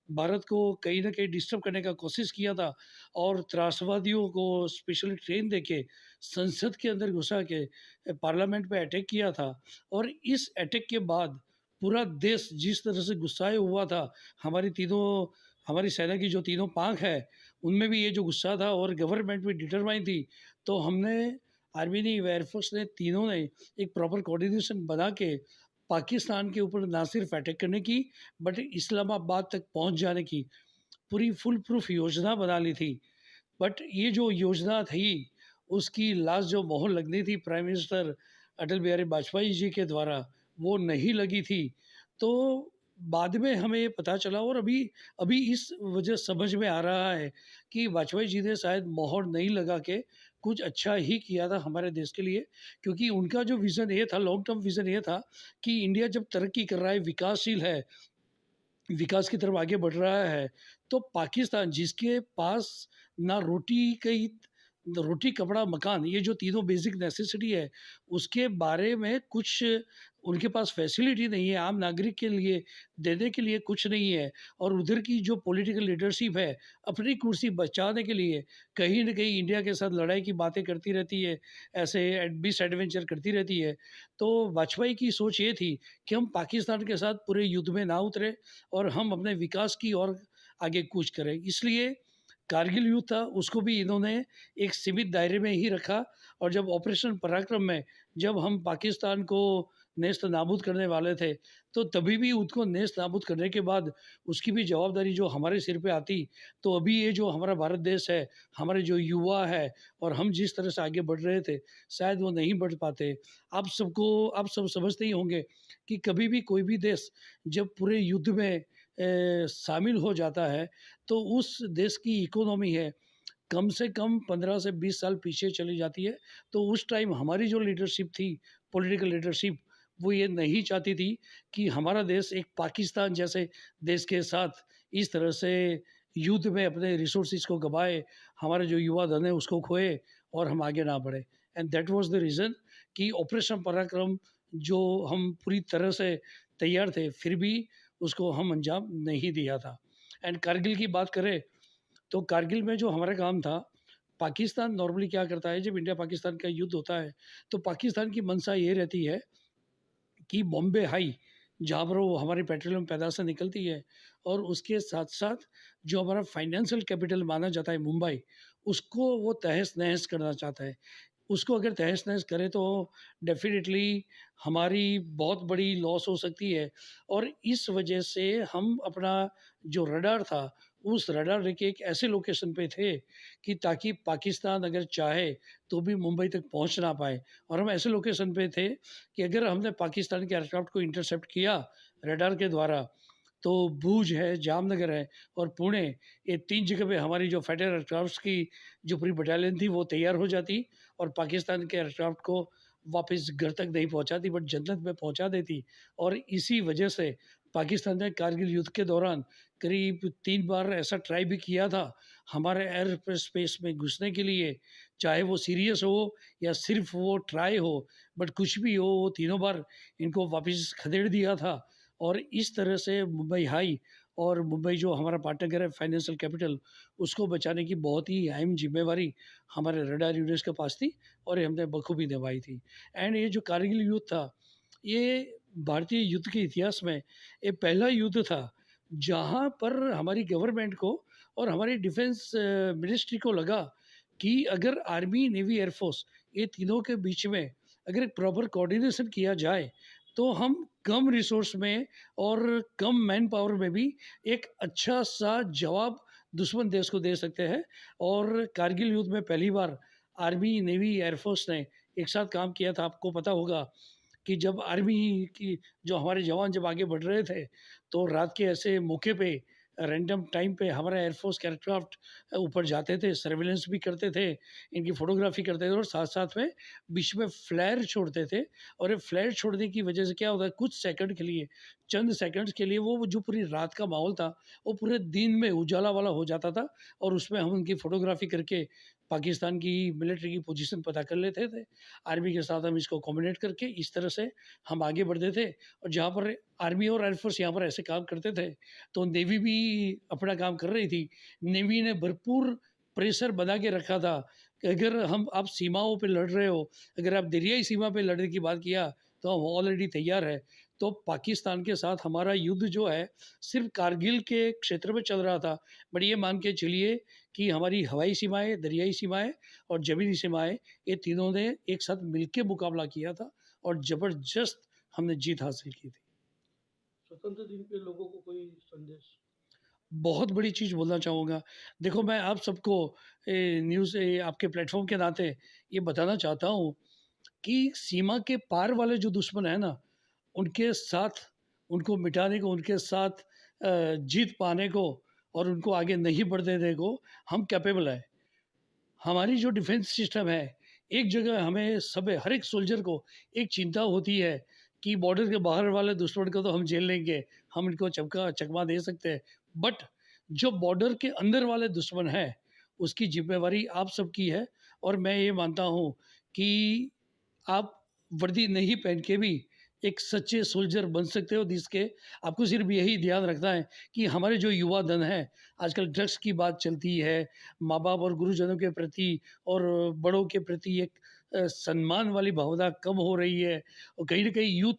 भारत को कहीं न कहीं डिस्टर्ब करने का कोशिश किया था और त्रासवादियों को स्पेशली ट्रेन देके संसद के अंदर घुसा के पार्लियामेंट पे अटैक किया था। और इस अटैक के बाद पूरा देश जिस तरह से गुस्साए हुआ था, हमारी सेना की जो तीनों पाँख है, उनमें भी ये जो गुस्सा था और गवर्नमेंट भी डिटरमाइन थी। तो हमने आर्मी ने, एयरफोर्स ने, तीनों ने एक प्रॉपर कोऑर्डिनेशन बना के पाकिस्तान के ऊपर ना सिर्फ अटैक करने की, बट इस्लामाबाद तक पहुंच जाने की पूरी फुल प्रूफ योजना बना ली थी। बट ये जो योजना थी, उसकी लास्ट जो मोहर लगनी थी प्राइम मिनिस्टर अटल बिहारी वाजपेयी जी के द्वारा, वो नहीं लगी थी। तो बाद में हमें ये पता चला और अभी अभी इस वजह समझ में आ रहा है कि वाजपेयी जी ने शायद मोहर नहीं लगा के कुछ अच्छा ही किया था हमारे देश के लिए। क्योंकि उनका जो विज़न ये था, लॉन्ग टर्म विज़न ये था कि इंडिया जब तरक्की कर रहा है, विकासशील है, विकास की तरफ आगे बढ़ रहा है, तो पाकिस्तान जिसके पास ना रोटी, कपड़ा, मकान, ये जो तीनों बेसिक नेसेसिटी है, उसके बारे में कुछ उनके पास फैसिलिटी नहीं है, आम नागरिक के लिए देने के लिए कुछ नहीं है। और उधर की जो पॉलिटिकल लीडरशिप है, अपनी कुर्सी बचाने के लिए कहीं न कहीं इंडिया के साथ लड़ाई की बातें करती रहती है, ऐसे मिसएडवेंचर करती रहती है। तो वाजपेयी की सोच ये थी कि हम पाकिस्तान के साथ पूरे युद्ध में ना उतरे और हम अपने विकास की ओर आगे कूच करें। इसलिए कारगिल युद्ध था, उसको भी इन्होंने एक सीमित दायरे में ही रखा। और जब ऑपरेशन पराक्रम में जब हम पाकिस्तान को नेस्त-नाबूद करने वाले थे, तो तभी भी उसको नेस्त-नाबूद करने के बाद उसकी भी जवाबदारी जो हमारे सिर पे आती, तो अभी ये जो हमारा भारत देश है, हमारे जो युवा है और हम जिस तरह से आगे बढ़ रहे थे, शायद वो नहीं बढ़ पाते। आप सब समझते ही होंगे कि कभी भी कोई भी देश जब पूरे युद्ध में शामिल हो जाता है, तो उस देश की इकोनॉमी है, कम से कम 15 से 20 साल पीछे चली जाती है। तो उस टाइम हमारी जो लीडरशिप थी, पॉलिटिकल लीडरशिप, वो ये नहीं चाहती थी कि हमारा देश एक पाकिस्तान जैसे देश के साथ इस तरह से युद्ध में अपने रिसोर्सेज़ को गँवाए, हमारे जो युवा धन है उसको खोए और हम आगे ना बढ़े। And that was the reason कि ऑपरेशन पराक्रम जो हम पूरी तरह से तैयार थे, फिर भी उसको हम अंजाम नहीं दिया था। एंड कारगिल की बात करें, तो कारगिल में जो हमारा काम था, पाकिस्तान नॉर्मली क्या करता है, जब इंडिया पाकिस्तान का युद्ध होता है, तो पाकिस्तान की मंशा ये रहती है कि बॉम्बे हाई, जहाँ पर वो हमारी पेट्रोलियम पैदाशें निकलती है, और उसके साथ-साथ जो हमारा फाइनेंशियल कैपिटल माना जाता है मुंबई, उसको वो तहस-नहस करना चाहता है। उसको अगर तहस-नहस करे तो डेफ़िनेटली हमारी बहुत बड़ी लॉस हो सकती है। और इस वजह से हम अपना जो रडार था, उस रडार लेके एक ऐसे लोकेशन पे थे कि ताकि पाकिस्तान अगर चाहे तो भी मुंबई तक पहुँच ना पाए। और हम ऐसे लोकेशन पे थे कि अगर हमने पाकिस्तान के एयरक्राफ्ट को इंटरसेप्ट किया रडार के द्वारा, तो भूज है, जामनगर है और पुणे, ये 3 जगह पे हमारी जो फाइटर एयरक्राफ्ट्स की जो पूरी बटालियन थी वो तैयार हो जाती और पाकिस्तान के एयरक्राफ्ट को वापस घर तक नहीं पहुंचाती, बट जन्नत में पहुंचा देती। और इसी वजह से पाकिस्तान ने कारगिल युद्ध के दौरान करीब 3 बार ऐसा ट्राई भी किया था हमारे एयर स्पेस में घुसने के लिए, चाहे वो सीरियस हो या सिर्फ वो ट्राई हो, बट कुछ भी हो, वो तीनों बार इनको वापस खदेड़ दिया था। और इस तरह से मुंबई हाई और मुंबई जो हमारा पाटनगर है फाइनेंशियल कैपिटल, उसको बचाने की बहुत ही अहम जिम्मेवारी हमारे रडार यूनिट्स के पास थी और ये हमने बखूबी निभाई थी। एंड ये जो कारगिल युद्ध था, ये भारतीय युद्ध के इतिहास में ये पहला युद्ध था जहाँ पर हमारी गवर्नमेंट को और हमारी डिफेंस मिनिस्ट्री को लगा कि अगर आर्मी, नेवी, एयरफोर्स ये तीनों के बीच में अगर एक प्रॉपर कोऑर्डिनेशन किया जाए तो हम कम रिसोर्स में और कम मैन पावर में भी एक अच्छा सा जवाब दुश्मन देश को दे सकते हैं। और कारगिल युद्ध में पहली बार आर्मी, नेवी, एयरफोर्स ने एक साथ काम किया था। आपको पता होगा कि जब आर्मी की जो हमारे जवान जब आगे बढ़ रहे थे, तो रात के ऐसे मौके पे रैंडम टाइम पे हमारा एयरफोर्स के एयरक्राफ्ट ऊपर जाते थे, सर्विलेंस भी करते थे, इनकी फ़ोटोग्राफ़ी करते थे और साथ-साथ में बीच में फ्लेयर छोड़ते थे। और ये फ्लेयर छोड़ने की वजह से क्या होता है, कुछ सेकंड के लिए, चंद सेकंड्स के लिए वो जो पूरी रात का माहौल था, वो पूरे दिन में उजाला वाला हो जाता था और उसमें हम उनकी फ़ोटोग्राफ़ी करके पाकिस्तान की मिलिट्री की पोजीशन पता कर लेते थे। आर्मी के साथ हम इसको कॉम्बिनेट करके इस तरह से हम आगे बढ़ते थे। और जहाँ पर आर्मी और एयरफोर्स यहाँ पर ऐसे काम करते थे, तो नेवी भी अपना काम कर रही थी। नेवी ने भरपूर प्रेशर बना के रखा था कि अगर आप सीमाओं पे लड़ रहे हो, अगर आप दरियाई सीमा पे लड़ने की बात किया, तो हम ऑलरेडी तैयार है। तो पाकिस्तान के साथ हमारा युद्ध जो है, सिर्फ़ कारगिल के क्षेत्र में चल रहा था, बट ये मान के चलिए कि हमारी हवाई सीमाएँ, दरियाई सीमाएँ और ज़मीनी सीमाएँ, ये तीनों ने एक साथ मिलके मुकाबला किया था और ज़बरदस्त हमने जीत हासिल की थी। स्वतंत्र दिन पे लोगों को कोई संदेश? बहुत बड़ी चीज़ बोलना चाहूँगा। देखो, मैं आप सबको न्यूज़ आपके प्लेटफ़ॉर्म के नाते ये बताना चाहता हूँ कि सीमा के पार वाले जो दुश्मन हैं ना, उनके साथ, उनको मिटाने को, उनके साथ जीत पाने को और उनको आगे नहीं बढ़ने देने को हम कैपेबल हैं। हमारी जो डिफेंस सिस्टम है, एक जगह हमें सब हर एक सोल्जर को एक चिंता होती है कि बॉर्डर के बाहर वाले दुश्मन को तो हम झेल लेंगे, हम इनको चकमा दे सकते हैं। बट जो बॉर्डर के अंदर वाले दुश्मन हैं, उसकी ज़िम्मेवारी आप सबकी है। और मैं ये मानता हूँ कि आप वर्दी नहीं पहन के भी एक सच्चे सोल्जर बन सकते हो देश के। आपको सिर्फ़ यही ध्यान रखना है कि हमारे जो युवा धन है, आजकल ड्रग्स की बात चलती है, माँ-बाप और गुरुजनों के प्रति और बड़ों के प्रति एक सम्मान वाली भावना कम हो रही है। और कहीं न कहीं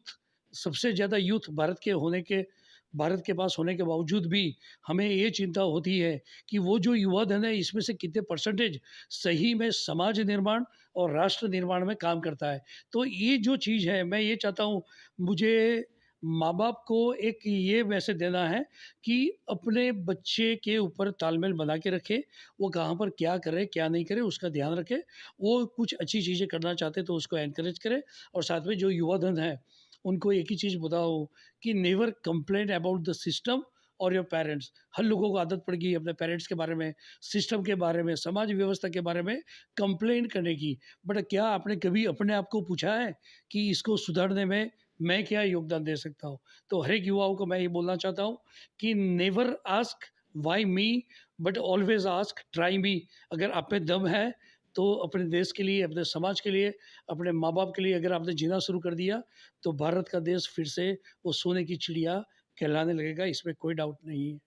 सबसे ज़्यादा यूथ भारत के पास होने के बावजूद भी हमें ये चिंता होती है कि वो जो युवा धन है, इसमें से कितने परसेंटेज सही में समाज निर्माण और राष्ट्र निर्माण में काम करता है। तो ये जो चीज़ है, मैं ये चाहता हूँ, मुझे माँ-बाप को एक ये मैसेज देना है कि अपने बच्चे के ऊपर तालमेल बना के रखें। वो कहाँ पर क्या करे, क्या नहीं करे, उसका ध्यान रखें। वो कुछ अच्छी चीज़ें करना चाहते हैं तो उसको एनकरेज करें। और साथ में जो युवा धन है, उनको एक ही चीज़ बताओ कि never complain about the system और योर पेरेंट्स। हर लोगों को आदत पड़ गई है अपने पेरेंट्स के बारे में, सिस्टम के बारे में, समाज व्यवस्था के बारे में कंप्लेन करने की। बट क्या आपने कभी अपने आप को पूछा है कि इसको सुधारने में मैं क्या योगदान दे सकता हूँ? तो हर एक युवाओं को मैं ये बोलना चाहता हूँ कि never ask why me, but always ask try me. अगर आप में दम है तो अपने देश के लिए, अपने समाज के लिए, अपने माँ-बाप के लिए अगर आपने जीना शुरू कर दिया, तो भारत का देश फिर से वो सोने की चिड़िया कहलाने लगेगा, इसमें कोई डाउट नहीं है।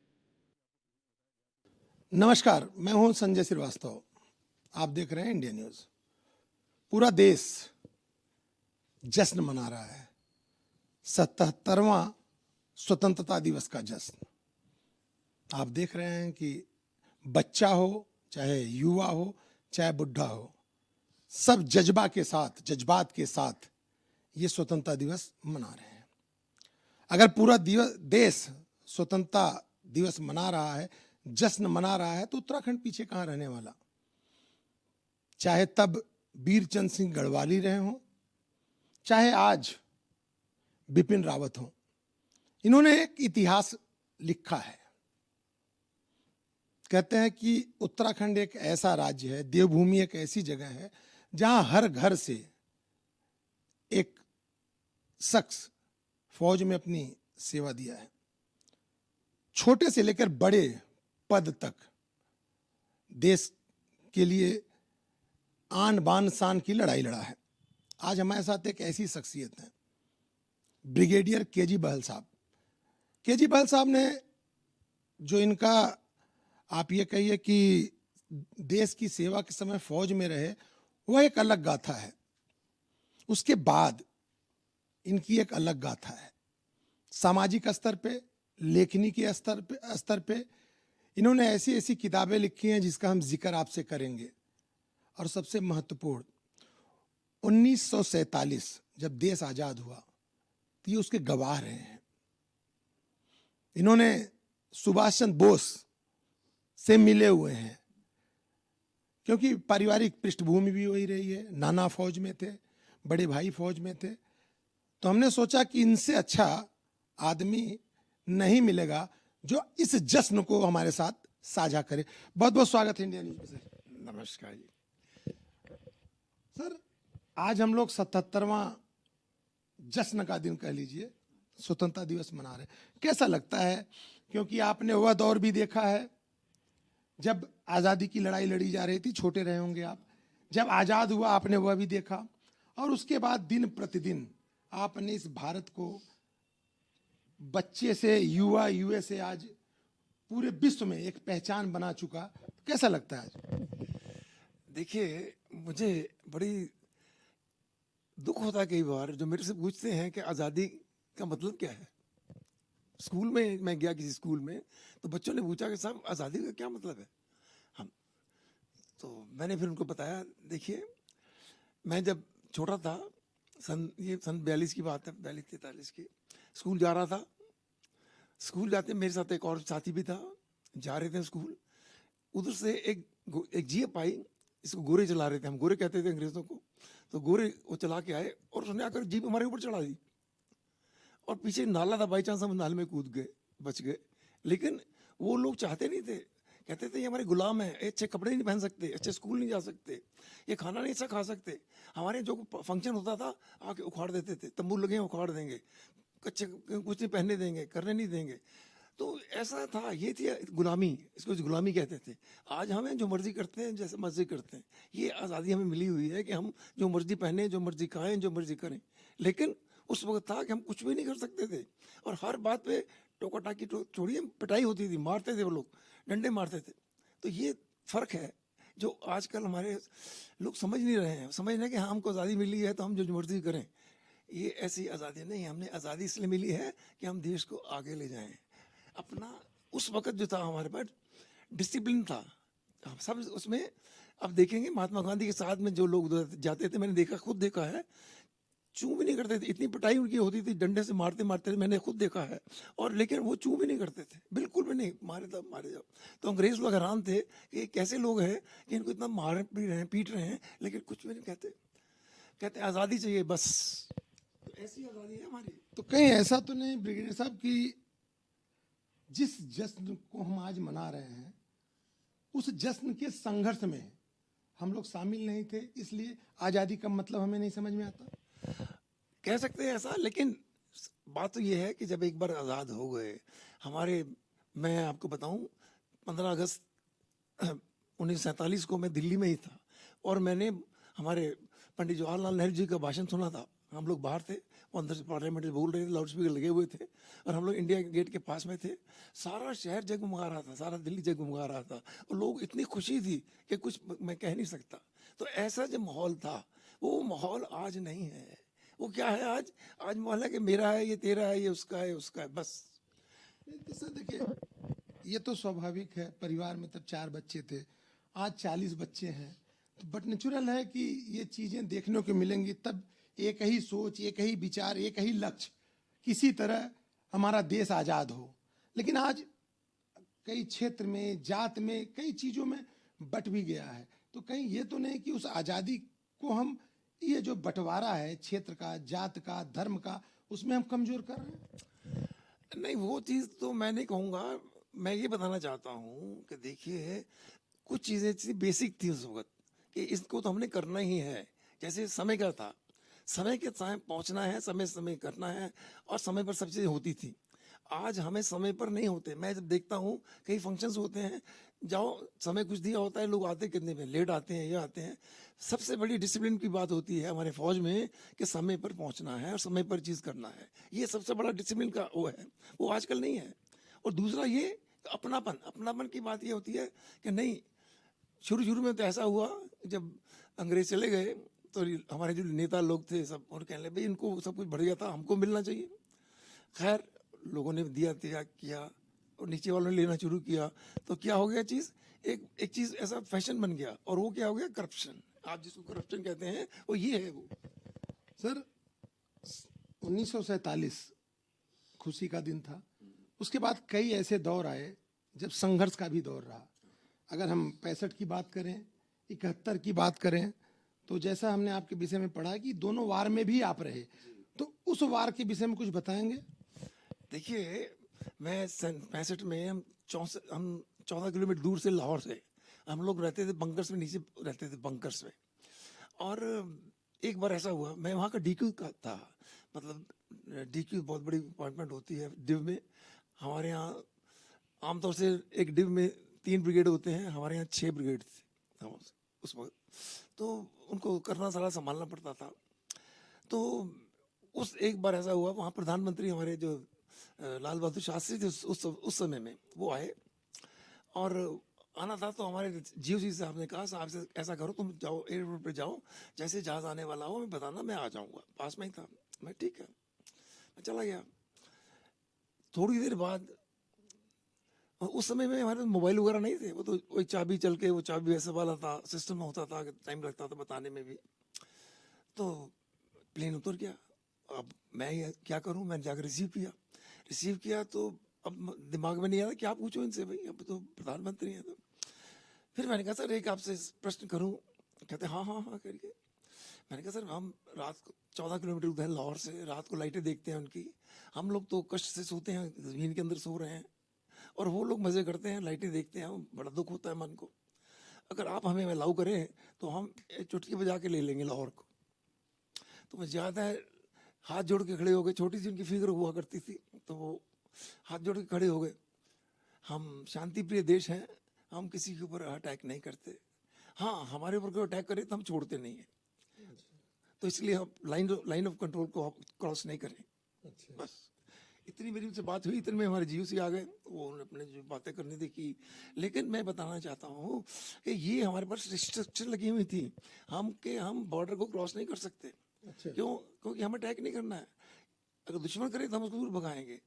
नमस्कार, मैं हूं संजय श्रीवास्तव। आप देख रहे हैं इंडिया न्यूज। पूरा देश जश्न मना रहा है, 77वां स्वतंत्रता दिवस का जश्न। आप देख रहे हैं कि बच्चा हो, चाहे युवा हो, चाहे बुढ़ा हो, सब जज्बात के साथ ये स्वतंत्रता दिवस मना रहे हैं। अगर पूरा देश स्वतंत्रता दिवस मना रहा है, जश्न मना रहा है, तो उत्तराखंड पीछे कहाँ रहने वाला? चाहे तब वीर चंद सिंह गढ़वाली रहे हों, चाहे आज बिपिन रावत हों, इन्होंने एक इतिहास लिखा है। कहते हैं कि उत्तराखंड एक ऐसा राज्य है, देवभूमि एक ऐसी जगह है जहां हर घर से एक शख्स फौज में अपनी सेवा दिया है। छोटे से लेकर बड़े पद तक देश के लिए आन बान शान की लड़ाई लड़ा है। आज हमारे साथ एक ऐसी शख्सियत है, ब्रिगेडियर केजी बहल साहब। केजी बहल साहब ने जो इनका, आप ये कहिए कि देश की सेवा के समय फौज में रहे, वह एक अलग गाथा है। उसके बाद इनकी एक अलग गाथा है। सामाजिक स्तर पे, लेखनी के स्तर पे इन्होंने ऐसी ऐसी किताबें लिखी हैं जिसका हम जिक्र आपसे करेंगे। और सबसे महत्वपूर्ण, 1947 जब देश आजाद हुआ तो ये उसके गवाह रहे हैं। इन्होंने सुभाष चंद्र बोस से मिले हुए हैं, क्योंकि पारिवारिक पृष्ठभूमि भी वही रही है। नाना फौज में थे, बड़े भाई फौज में थे। तो हमने सोचा कि इनसे अच्छा आदमी नहीं मिलेगा जो इस जश्न को हमारे साथ साझा करे। बहुत बहुत स्वागत है इंडिया न्यूज में सर। नमस्कार जी। सर, आज हम लोग 77वां जश्न का दिन कह लीजिए, स्वतंत्रता दिवस मना रहे हैं। कैसा लगता है? क्योंकि आपने वह दौर भी देखा है जब आज़ादी की लड़ाई लड़ी जा रही थी, छोटे रहे होंगे आप। जब आज़ाद हुआ आपने वह भी देखा, और उसके बाद दिन प्रतिदिन आपने इस भारत को बच्चे से युवा से आज पूरे विश्व में एक पहचान बना चुका। कैसा लगता है आज? देखिए, मुझे बड़ी दुख होता है कई बार जो मेरे से पूछते हैं कि आज़ादी का मतलब क्या है। स्कूल में मैं गया किसी स्कूल में, तो बच्चों ने पूछा कि साहब आज़ादी का क्या मतलब है। हम तो मैंने फिर उनको बताया, देखिए मैं जब छोटा था, सन 42 की बात है, 42-43 की, स्कूल जा रहा था। स्कूल जाते मेरे साथ एक और साथी भी था, जा रहे थे स्कूल। उधर से एक जीप आई, इसको गोरे चला रहे थे, हम गोरे कहते थे अंग्रेजों को। तो गोरे वो चला के आए और उसने आकर जीप हमारे ऊपर चढ़ा दी, और पीछे नाला था, बाई चांस हम नाले में कूद गए, बच गए। लेकिन वो लोग चाहते नहीं थे, कहते थे ये हमारे गुलाम हैं, अच्छे कपड़े नहीं पहन सकते, अच्छे स्कूल नहीं जा सकते, ये खाना नहीं अच्छा खा सकते। हमारे जो फंक्शन होता था आके उखाड़ देते थे, तंबू लगे हैं उखाड़ देंगे, कच्चे कुछ नहीं पहनने देंगे, करने नहीं देंगे। तो ऐसा था, ये थी गुलामी, इसको गुलामी कहते थे। आज हमें जो मर्जी करते हैं, जैसे मर्जी करते हैं। ये आज़ादी हमें मिली हुई है कि हम जो मर्जी पहने, जो मर्जी खाएं, जो मर्जी करें। लेकिन उस वक्त था कि हम कुछ भी नहीं कर सकते थे, और हर बात पे टोका टाकी छोड़िए, पिटाई होती थी, मारते थे वो लोग, डंडे मारते थे। तो ये फ़र्क है जो आजकल हमारे लोग समझ नहीं रहे हैं। समझ रहे हैं कि हाँ हमको आज़ादी मिली है तो हम जो मर्जी करें। ये ऐसी आज़ादी नहीं, हमने आज़ादी इसलिए मिली है कि हम देश को आगे ले जाएं। अपना उस वक्त जो था हमारे पास डिसिप्लिन था, हम सब उसमें। अब देखेंगे महात्मा गांधी के साथ में जो लोग जाते थे, मैंने देखा, खुद देखा है, चूं भी नहीं करते थे। इतनी पिटाई उनकी होती थी, डंडे से मारते मारते, मैंने खुद देखा है। और लेकिन वो चूं भी नहीं करते थे, बिल्कुल भी नहीं, मारे तब मारे जाओ। तो अंग्रेज लोग हैरान थे कि ये कैसे लोग हैं कि इनको इतना मार भी रहे हैं, पीट रहे हैं, लेकिन कुछ भी नहीं कहते। कहते आज़ादी चाहिए बस। तो ऐसी आज़ादी है हमारी। तो कहीं ऐसा तो नहीं ब्रिगेडियर साहब कि जिस जश्न को हम आज मना रहे हैं, उस जश्न के संघर्ष में हम लोग शामिल नहीं थे, इसलिए आज़ादी का मतलब हमें नहीं समझ में आता? कह सकते हैं ऐसा, लेकिन बात तो ये है कि जब एक बार आज़ाद हो गए हमारे, मैं आपको बताऊं, 15 अगस्त 1947 को मैं दिल्ली में ही था, और मैंने हमारे पंडित जवाहरलाल नेहरू जी का भाषण सुना था। हम लोग बाहर थे, वो अंदर से पार्लियामेंट में बोल रहे थे, लाउड स्पीकर लगे हुए थे, और हम लोग इंडिया गेट के पास में थे। सारा शहर जगमगा रहा था, सारा दिल्ली जगमगा रहा था, और लोग इतनी खुशी थी कि कुछ मैं कह नहीं सकता। तो ऐसा जो माहौल था, वो माहौल आज नहीं है। वो क्या है आज? आज माहौल है कि मेरा है, ये तेरा है, ये उसका है, उसका है, बस। तो सर देखिए, ये तो स्वाभाविक है, परिवार में तब 4 बच्चे थे, आज 40 बच्चे हैं, तो बट नेचुरल है कि ये चीज़ें देखने को मिलेंगी। तब एक ही सोच, एक ही विचार, एक ही लक्ष्य, किसी तरह हमारा देश आज़ाद हो। लेकिन आज कई क्षेत्र में, जात में, कई चीज़ों में बट भी गया है। तो कहीं ये तो नहीं कि उस आज़ादी को हम, ये जो बंटवारा है क्षेत्र का, जात का, धर्म का, उसमें हम कमज़ोर कर रहे हैं? नहीं, वो चीज़ तो मैं नहीं कहूँगा। मैं ये बताना चाहता हूँ कि देखिए, कुछ चीज़ें ऐसी बेसिक थी उस वक्त कि इसको तो हमने करना ही है। जैसे समय का था, समय के समय पहुँचना है, समय समय करना है, और समय पर सब चीज़ें होती थी। आज हमें समय पर नहीं होते। मैं जब देखता हूँ कई फंक्शंस होते हैं, जाओ समय कुछ दिया होता है, लोग आते कितने में लेट आते हैं, ये आते हैं। सबसे बड़ी डिसिप्लिन की बात होती है हमारे फौज में कि समय पर पहुंचना है और समय पर चीज़ करना है। ये सबसे बड़ा डिसिप्लिन का वो है, वो आजकल नहीं है। और दूसरा ये अपनापन की बात ये होती है कि नहीं, शुरू में तो ऐसा हुआ जब अंग्रेज चले गए तो हमारे जो नेता लोग थे सब और कहने लगे भाई इनको सब कुछ बढ़ गया था, हमको मिलना चाहिए। खैर लोगों ने दिया त्याग किया और नीचे वालों ने लेना शुरू किया, तो क्या हो गया चीज़, एक चीज़ ऐसा फैशन बन गया, और वो क्या हो गया, करप्शन। आप जिसको करप्शन कहते हैं वो ये है। वो सर 1947 खुशी का दिन था, उसके बाद कई ऐसे दौर आए जब संघर्ष का भी दौर रहा। अगर हम 65 की बात करें, 71 की बात करें, तो जैसा हमने आपके विषय में पढ़ा कि दोनों वार में भी आप रहे, तो उस वार के विषय में कुछ बताएंगे? देखिए, मैं 65 में हम 14 किलोमीटर दूर से लाहौर से हम लोग रहते थे बंकर्स में, नीचे रहते थे बंकर्स में। और एक बार ऐसा हुआ, मैं वहाँ का डीक्यू का था, मतलब डीक्यू बहुत बड़ी अपॉइंटमेंट होती है डिव में। हमारे यहाँ आमतौर से एक डिव में 3 ब्रिगेड होते हैं, हमारे यहाँ 6 ब्रिगेड थे उस वक्त, तो उनको करना सारा संभालना पड़ता था। तो उस एक बार ऐसा हुआ, वहाँ प्रधानमंत्री हमारे जो लाल बहादुर शास्त्री थे उस समय में, वो आए और आना था। तो हमारे जीओसी साहब ने कहा, साहब से ऐसा करो तुम जाओ एयरपोर्ट पे जाओ, जैसे जहाज आने वाला हो मैं बताना, मैं आ जाऊँगा। पास में ही था, मैं ठीक है, मैं चला गया। थोड़ी देर बाद, उस समय में हमारे मोबाइल वगैरह नहीं थे, वो तो वही चाबी चल के, वो चाबी ऐसे वाला था, सिस्टम होता था, टाइम लगता था बताने में भी। तो प्लेन उतर गया। अब मैं क्या करूं, मैंने जाकर रिसीव किया तो अब दिमाग में नहीं आया क्या पूछूं इनसे, भाई अब तो प्रधानमंत्री हैं। तो फिर मैंने कहा सर एक आपसे प्रश्न करूं? कहते हाँ हाँ हाँ करके। मैंने कहा सर हम रात को 14 किलोमीटर उधर लाहौर से रात को लाइटें देखते हैं उनकी, हम लोग तो कष्ट से सोते हैं, जमीन के अंदर सो रहे हैं, और वो लोग मज़े करते हैं, लाइटें देखते हैं, बड़ा दुख होता है मन को। अगर आप हमें अलाउ करें तो हम चुटकी बजा के ले लेंगे लाहौर को। तो मैं ज़्यादा हाथ जोड़ के खड़े हो गए, छोटी सी उनकी फिक्र हुआ करती थी, तो वो हाथ जोड़ के खड़े हो गए। हम शांति प्रिय देश हैं, हम किसी के ऊपर अटैक नहीं करते। हाँ, हमारे ऊपर कोई अटैक करे तो हम छोड़ते नहीं हैं, तो इसलिए हम लाइन ऑफ कंट्रोल को क्रॉस नहीं करें। बस इतनी मेरी उनसे बात हुई, इतने में हमारे जीओसी आ गए, वो उन्होंने अपने जो बातें करनी थी की। लेकिन मैं बताना चाहता हूँ कि ये हमारे पास रिस्ट्रिक्शन लगी हुई थी, हम बॉर्डर को क्रॉस नहीं कर सकते। क्यों? क्योंकि हमें अटैक नहीं करना है। अगर दुश्मन करे तो हम उसको जरूर भगाएंगे।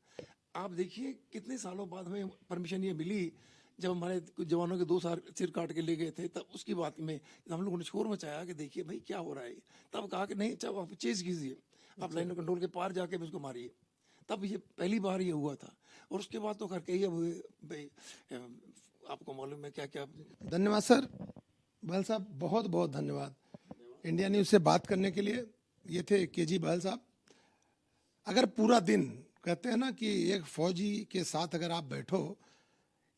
आप देखिए कितने सालों बाद हमें परमिशन ये मिली, जब हमारे कुछ जवानों के 2 सिर काट के ले गए थे, तब उसकी बात में हम लोगों ने शोर मचाया कि देखिए भाई क्या हो रहा है। तब कहा कि नहीं, जब आप चेज कीजिए, आप लाइन ऑफ कंट्रोल के पार जाके उसको मारिए। तब ये पहली बार ये हुआ था, और उसके बाद तो करके ही हुए भाई, आपको मालूम है क्या क्या। धन्यवाद सर। बहल साहब बहुत बहुत धन्यवाद इंडिया न्यूज़ से बात करने के लिए। ये थे केजी बहल साहब। अगर पूरा दिन, कहते हैं ना कि एक फौजी के साथ अगर आप बैठो,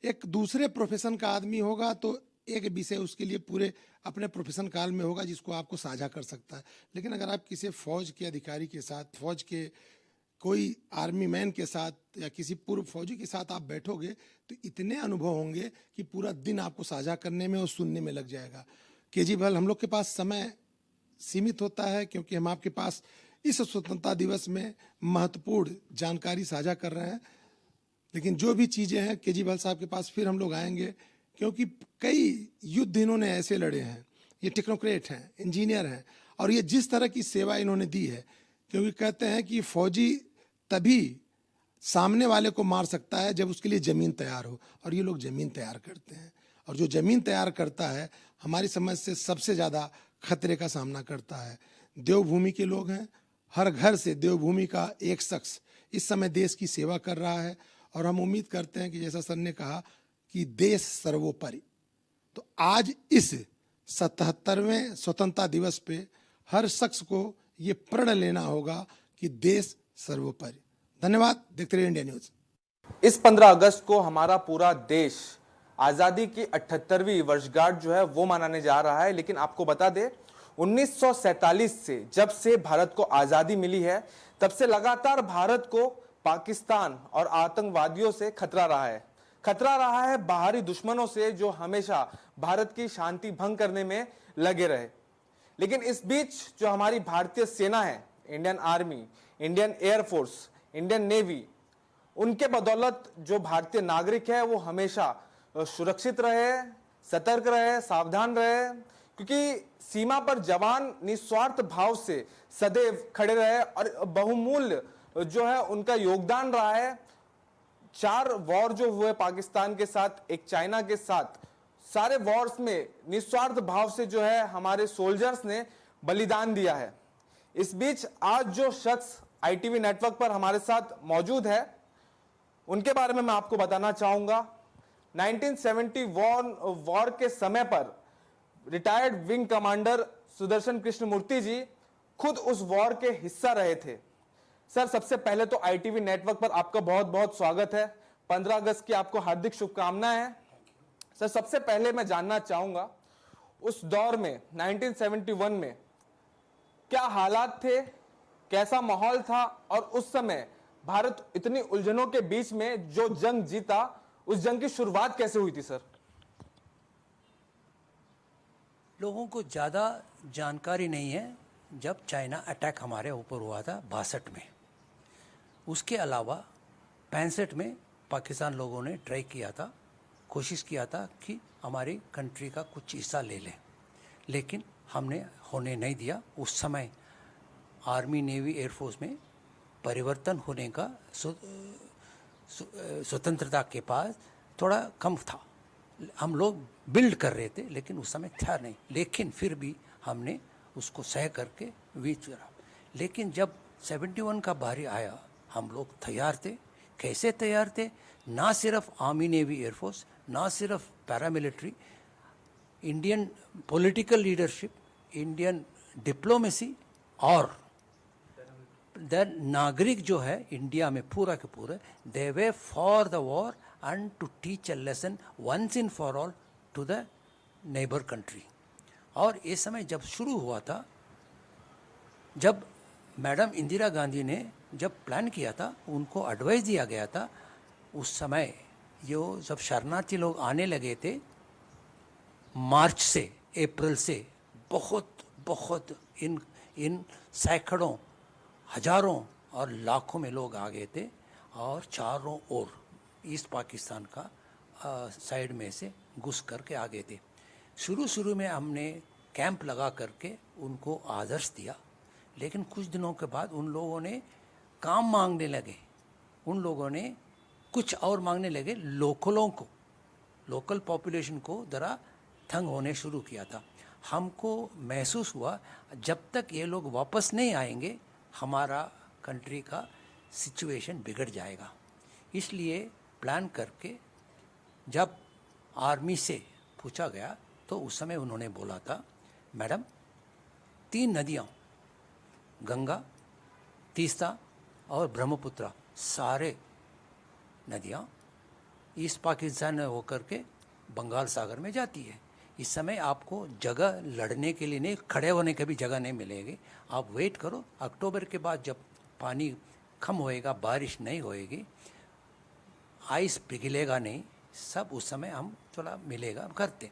एक दूसरे प्रोफेशन का आदमी होगा तो एक विषय उसके लिए पूरे अपने प्रोफेशन काल में होगा जिसको आपको साझा कर सकता है। लेकिन अगर आप किसी फौज के अधिकारी के साथ, फौज के कोई आर्मी मैन के साथ या किसी पूर्व फौजी के साथ आप बैठोगे तो इतने अनुभव होंगे कि पूरा दिन आपको साझा करने में और सुनने में लग जाएगा। केजी बहल, हम लोग के पास समय सीमित होता है क्योंकि हम आपके पास इस स्वतंत्रता दिवस में महत्वपूर्ण जानकारी साझा कर रहे हैं। लेकिन जो भी चीज़ें हैं केजी बहल साहब के पास फिर हम लोग आएंगे, क्योंकि कई युद्ध इन्होंने ऐसे लड़े हैं। ये टेक्नोक्रेट हैं, इंजीनियर हैं, और ये जिस तरह की सेवा इन्होंने दी है, क्योंकि कहते हैं कि फौजी तभी सामने वाले को मार सकता है जब उसके लिए ज़मीन तैयार हो, और ये लोग ज़मीन तैयार करते हैं। और जो ज़मीन तैयार करता है हमारी समझ से सबसे ज़्यादा खतरे का सामना करता है। देवभूमि के लोग हैं, हर घर से देवभूमि का एक शख्स इस समय देश की सेवा कर रहा है, और हम उम्मीद करते हैं कि जैसा सर ने कहा कि देश सर्वोपरि। तो आज इस 77वें स्वतंत्रता दिवस पे हर शख्स को ये प्रण लेना होगा कि देश सर्वोपरि। धन्यवाद। देखते रहिए इंडिया न्यूज। इस 15 अगस्त को हमारा पूरा देश आजादी की 78वीं वर्षगांठ जो है वो मनाने जा रहा है। लेकिन आपको बता दें, 1947 से जब से भारत को आजादी मिली है, तब से लगातार भारत को पाकिस्तान और आतंकवादियों से खतरा रहा है। खतरा रहा है बाहरी दुश्मनों से जो हमेशा भारत की शांति भंग करने में लगे रहे। लेकिन इस बीच जो हमारी भारतीय सेना है, Indian army, Indian air force, Indian navy, उनके बदौलत जो भारतीय नागरिक है वो हमेशा सुरक्षित रहे, सतर्क रहे, सावधान रहे, क्योंकि सीमा पर जवान निस्वार्थ भाव से सदैव खड़े रहे और बहुमूल्य जो है उनका योगदान रहा है। 4 वॉर जो हुए पाकिस्तान के साथ, एक चाइना के साथ, सारे वॉर्स में निस्वार्थ भाव से जो है हमारे सोल्जर्स ने बलिदान दिया है। इस बीच आज जो शख्स ITV नेटवर्क पर हमारे साथ मौजूद है उनके बारे में मैं आपको बताना चाहूंगा। 1971 वॉर के समय पर retired wing commander Sudarshan Krishnamurthy ji खुद उस वॉर के हिस्सा रहे थे। सर, सबसे पहले तो ITV नेटवर्क पर आपका बहुत बहुत स्वागत है। 15 अगस्त की आपको हार्दिक शुभकामनाएं हैं। सर, सबसे पहले मैं जानना चाहूंगा उस दौर में 1971 में क्या हालात थे, कैसा माहौल था, और उस समय भारत इतनी उलझनों के बीच में जो जंग जीता, उस जंग की शुरुआत कैसे हुई थी सर? लोगों को ज़्यादा जानकारी नहीं है। जब चाइना अटैक हमारे ऊपर हुआ था 62 में, उसके अलावा 65 में पाकिस्तान लोगों ने ट्राई किया था, कोशिश किया था कि हमारी कंट्री का कुछ हिस्सा ले लें, लेकिन हमने होने नहीं दिया। उस समय आर्मी, नेवी, एयरफोर्स में परिवर्तन होने का स्वतंत्रता के पास थोड़ा कम था। हम लोग बिल्ड कर रहे थे, लेकिन उस समय था नहीं। लेकिन फिर भी हमने उसको सह करके वीच करा। लेकिन जब 71 का बारी आया, हम लोग तैयार थे। कैसे तैयार थे? ना सिर्फ आर्मी, नेवी, एयरफोर्स, ना सिर्फ paramilitary, Indian political leadership, Indian diplomacy और नागरिक जो है इंडिया में पूरा के पूरे, they way for the war and to teach a lesson once in for all to the neighbour country. और ये समय जब शुरू हुआ था, जब मैडम इंदिरा गांधी ने जब प्लान किया था, उनको एडवाइस दिया गया था। उस समय जो जब शरणार्थी लोग आने लगे थे, मार्च से, अप्रैल से बहुत इन सैकड़ों, हजारों और लाखों में लोग आ गए थे, और चारों ओर ईस्ट पाकिस्तान का साइड में से घुस करके आ गए थे। शुरू में हमने कैंप लगा करके उनको आदर्श दिया, लेकिन कुछ दिनों के बाद उन लोगों ने काम मांगने लगे, उन लोगों ने कुछ और मांगने लगे। लोकल पॉपुलेशन को ज़रा तंग होने शुरू किया था। हमको महसूस हुआ जब तक ये लोग वापस नहीं आएंगे, हमारा कंट्री का सिचुएशन बिगड़ जाएगा। इसलिए प्लान करके जब आर्मी से पूछा गया तो उस समय उन्होंने बोला था, मैडम 3 नदियाँ, गंगा, तीस्ता और ब्रह्मपुत्र, सारे नदियाँ ईस्ट पाकिस्तान में होकर के बंगाल सागर में जाती है। इस समय आपको जगह लड़ने के लिए नहीं, खड़े होने की भी जगह नहीं मिलेगी। आप वेट करो, अक्टूबर के बाद जब पानी कम होएगा, बारिश नहीं होएगी, आइस पिघलेगा नहीं, सब उस समय हम थोड़ा मिलेगा करते।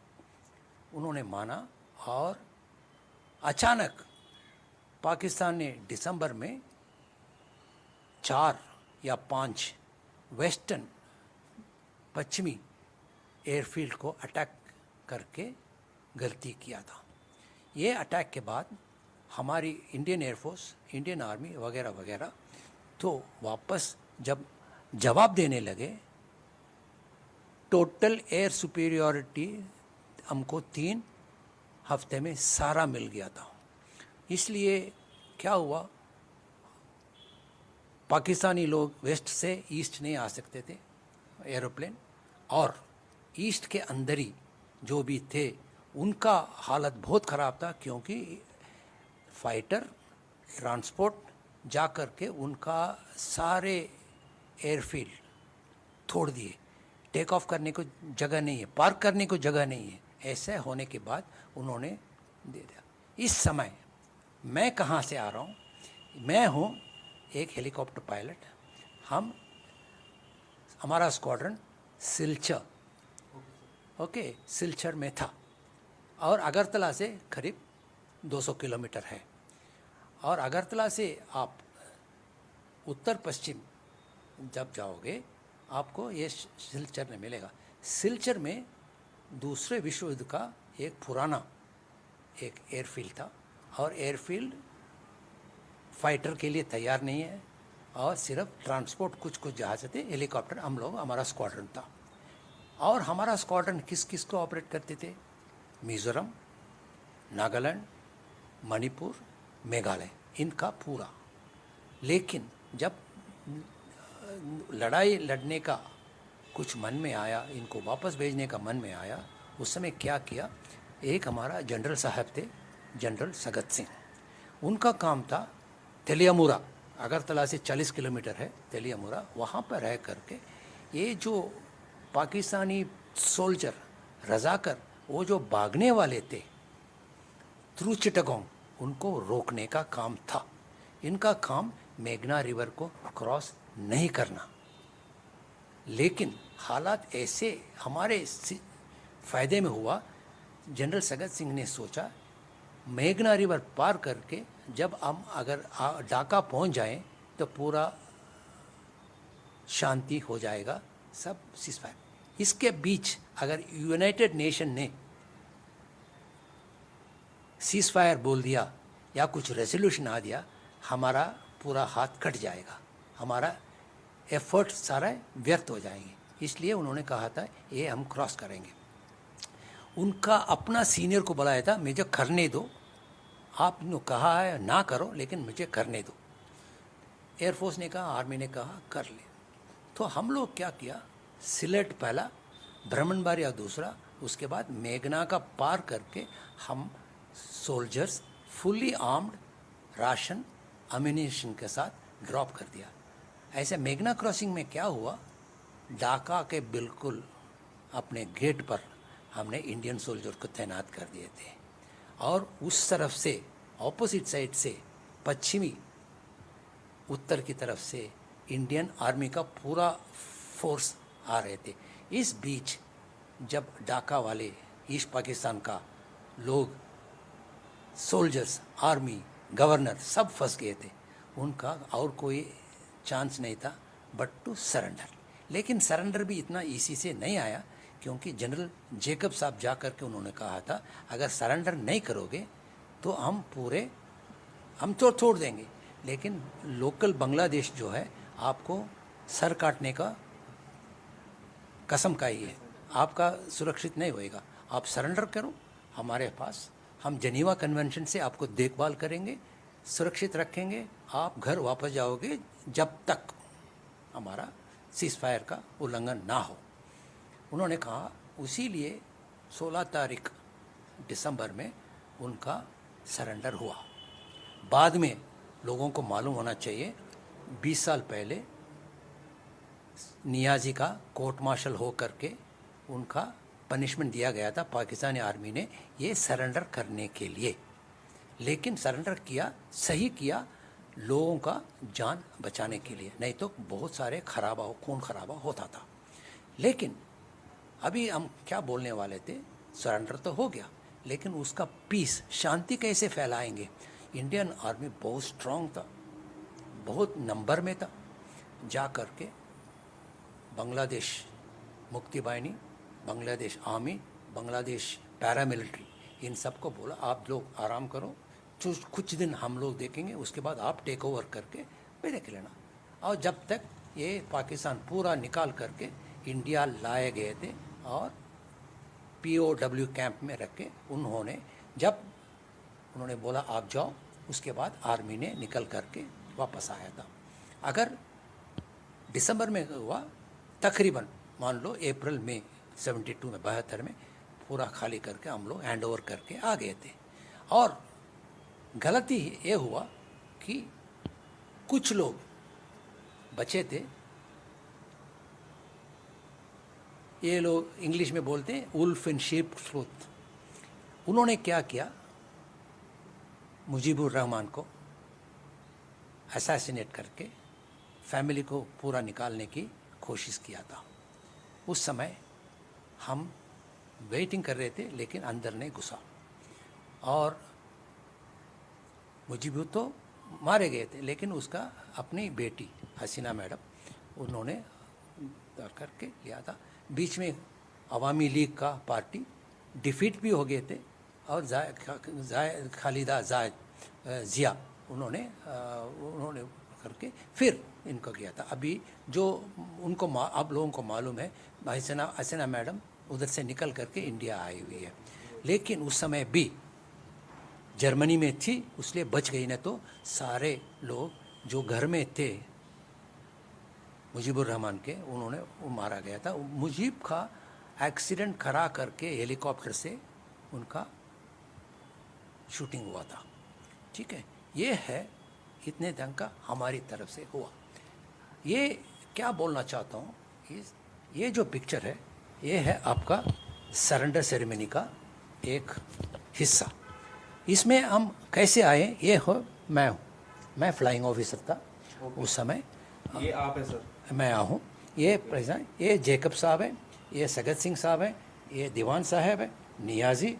उन्होंने माना, और अचानक पाकिस्तान ने दिसंबर में 4 या 5 वेस्टर्न पश्चिमी एयरफील्ड को अटैक करके गलती किया था। ये अटैक के बाद हमारी इंडियन एयरफोर्स, इंडियन आर्मी वगैरह वगैरह तो वापस जब जवाब देने लगे, टोटल एयर सुपीरियॉरिटी हमको 3 हफ्ते में सारा मिल गया था। इसलिए क्या हुआ, पाकिस्तानी लोग वेस्ट से ईस्ट नहीं आ सकते थे एरोप्लेन, और ईस्ट के अंदर ही जो भी थे उनका हालत बहुत ख़राब था, क्योंकि फाइटर ट्रांसपोर्ट जा कर के उनका सारे एयरफील्ड तोड़ दिए। टेक ऑफ करने को जगह नहीं है, पार्क करने को जगह नहीं है। ऐसे होने के बाद उन्होंने दे दिया। इस समय मैं कहाँ से आ रहा हूँ? मैं हूँ एक हेलीकॉप्टर पायलट। हमारा स्क्वाड्रन सिलचर सिलचर में था और अगरतला से करीब 200 किलोमीटर है। और अगरतला से आप उत्तर पश्चिम जब जाओगे आपको ये सिलचर में मिलेगा। सिलचर में दूसरे विश्व युद्ध का एक पुराना एक एयरफील्ड था और एयरफील्ड फाइटर के लिए तैयार नहीं है और सिर्फ ट्रांसपोर्ट कुछ जहाज़ थे, हेलीकॉप्टर, हम लोग हमारा स्क्वाड्रन था। और हमारा स्क्वाड्रन किस किस को ऑपरेट करते थे? मिज़ोरम, नागालैंड, मणिपुर, मेघालय, इनका पूरा। लेकिन जब लड़ाई लड़ने का कुछ मन में आया, इनको वापस भेजने का मन में आया, उस समय क्या किया, एक हमारा जनरल साहब थे, जनरल सगत सिंह, उनका काम था तेलियामुरा, अगरतला से 40 किलोमीटर है तेलियामुरा, वहाँ पर रह करके ये जो पाकिस्तानी सोल्जर रजाकर वो जो भागने वाले थे थ्रू चिटागोंग, उनको रोकने का काम था। इनका काम मेघना रिवर को क्रॉस नहीं करना। लेकिन हालात ऐसे हमारे फ़ायदे में हुआ, जनरल सगत सिंह ने सोचा मेघना रिवर पार करके जब हम अगर ढाका पहुंच जाएं तो पूरा शांति हो जाएगा, सब सीज़फायर। इसके बीच अगर यूनाइटेड नेशन ने सीज़फायर बोल दिया या कुछ रेजोल्यूशन आ दिया, हमारा पूरा हाथ कट जाएगा, हमारा एफर्ट सारा व्यर्थ हो जाएंगे। इसलिए उन्होंने कहा था ये हम क्रॉस करेंगे। उनका अपना सीनियर को बुलाया था, मुझे करने दो, आपने कहा है ना करो लेकिन मुझे करने दो। एयरफोर्स ने कहा, आर्मी ने कहा कर ले। तो हम लोग क्या किया, सिलेट पहला, ब्राह्मणबाड़िया दूसरा, उसके बाद मेघना का पार करके हम soldiers fully armed, ration, ammunition के साथ ड्रॉप कर दिया। ऐसे मेघना क्रॉसिंग में क्या हुआ, ढाका के बिल्कुल अपने गेट पर हमने इंडियन सोल्जर को तैनात कर दिए थे और उस तरफ से ऑपोजिट साइड से पश्चिमी उत्तर की तरफ से इंडियन आर्मी का पूरा फोर्स आ रहे थे। इस बीच जब ढाका वाले ईस्ट पाकिस्तान का लोग, सोल्जर्स, आर्मी, गवर्नर सब फंस गए थे, उनका और कोई चांस नहीं था बट टू सरेंडर। लेकिन सरेंडर भी इतना इसी से नहीं आया, क्योंकि जनरल जेकब साहब जा कर के उन्होंने कहा था अगर सरेंडर नहीं करोगे तो हम तो छोड़ देंगे, लेकिन लोकल बांग्लादेश जो है आपको सर काटने का कसम खाई है, आपका सुरक्षित नहीं होएगा, आप सरेंडर करो हमारे पास, हम जनीवा कन्वेंशन से आपको देखभाल करेंगे, सुरक्षित रखेंगे, आप घर वापस जाओगे जब तक हमारा सीज़फायर का उल्लंघन ना हो। उन्होंने कहा, उसी लिए 16 तारीख दिसंबर में उनका सरेंडर हुआ। बाद में लोगों को मालूम होना चाहिए 20 साल पहले नियाजी का कोर्ट मार्शल हो करके उनका पनिशमेंट दिया गया था पाकिस्तानी आर्मी ने ये सरेंडर करने के लिए। लेकिन सरेंडर किया, सही किया, लोगों का जान बचाने के लिए, नहीं तो बहुत सारे खून खराबा होता था। लेकिन अभी हम क्या बोलने वाले थे, सरेंडर तो हो गया, लेकिन उसका पीस, शांति कैसे फैलाएंगे। इंडियन आर्मी बहुत स्ट्रांग था, बहुत नंबर में था, जा कर के बांग्लादेश मुक्ति बाहिनी, बांग्लादेश आर्मी, बांग्लादेश पैरामिलिट्री, इन सबको बोला आप लोग आराम करो, कुछ दिन हम लोग देखेंगे, उसके बाद आप टेक ओवर करके फिर देख लेना। और जब तक ये पाकिस्तान पूरा निकाल करके इंडिया लाए गए थे और POW कैंप में रख के जब उन्होंने बोला आप जाओ, उसके बाद आर्मी ने निकल करके वापस आया था। अगर दिसंबर में हुआ, तकरीबन मान लो अप्रैल में 72 में 72 में पूरा खाली करके हम लोग हैंड ओवर करके आ गए थे। और गलती ये हुआ कि कुछ लोग बचे थे, ये लोग इंग्लिश में बोलते हैं वुल्फ इन शीप क्लॉथ। उन्होंने क्या किया, मुजीबुर रहमान को असैसिनेट करके फैमिली को पूरा निकालने की कोशिश किया था। उस समय हम वेटिंग कर रहे थे, लेकिन अंदर नहीं घुसा और मुजीब तो मारे गए थे, लेकिन उसका अपनी बेटी हसीना मैडम उन्होंने करके लिया था। बीच में अवामी लीग का पार्टी डिफीट भी हो गए थे और खालिदा जिया उन्होंने करके फिर इनको किया था। अभी जो उनको आप लोगों को मालूम है, हसीना मैडम उधर से निकल करके इंडिया आई हुई है, लेकिन उस समय भी जर्मनी में थी, इसलिए बच गई। न तो सारे लोग जो घर में थे मुजीबुर रहमान के, उन्होंने वो मारा गया था। मुजीब का एक्सीडेंट करा करके हेलीकॉप्टर से उनका शूटिंग हुआ था। ठीक है, ये है इतने ढंग का हमारी तरफ से हुआ। ये क्या बोलना चाहता हूँ, ये जो पिक्चर है ये है आपका सरेंडर सेरेमनी का एक हिस्सा। इसमें हम कैसे आए, ये हो मैं फ्लाइंग ऑफिसर था उस समय। ये आप है सर? मैं हूँ। ये प्रेसिडेंट, ये जेकब साहब है, ये सगत सिंह साहब है, ये दीवान साहब है, नियाजी,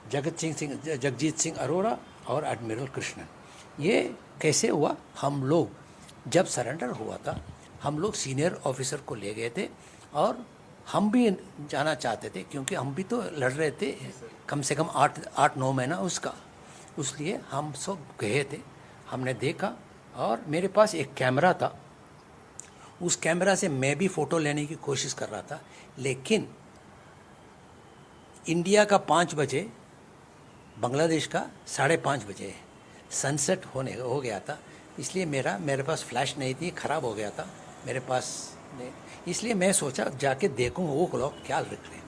जगजीत सिंह अरोड़ा और एडमिरल कृष्णन। ये कैसे हुआ, हम लोग जब सरेंडर हुआ था हम लोग सीनियर ऑफिसर को ले गए थे और हम भी जाना चाहते थे, क्योंकि हम भी तो लड़ रहे थे कम से कम 8-9 महीना उसका, इसलिए हम सब गए थे। हमने देखा और मेरे पास एक कैमरा था, उस कैमरा से मैं भी फ़ोटो लेने की कोशिश कर रहा था, लेकिन इंडिया का 5 बजे, बांग्लादेश का 5:30 बजे सनसेट हो गया था, इसलिए मेरे पास फ्लैश नहीं थी, ख़राब हो गया था मेरे पास नहीं, इसलिए मैं सोचा जाके देखूँ वो लोग क्या लिख रहे हैं।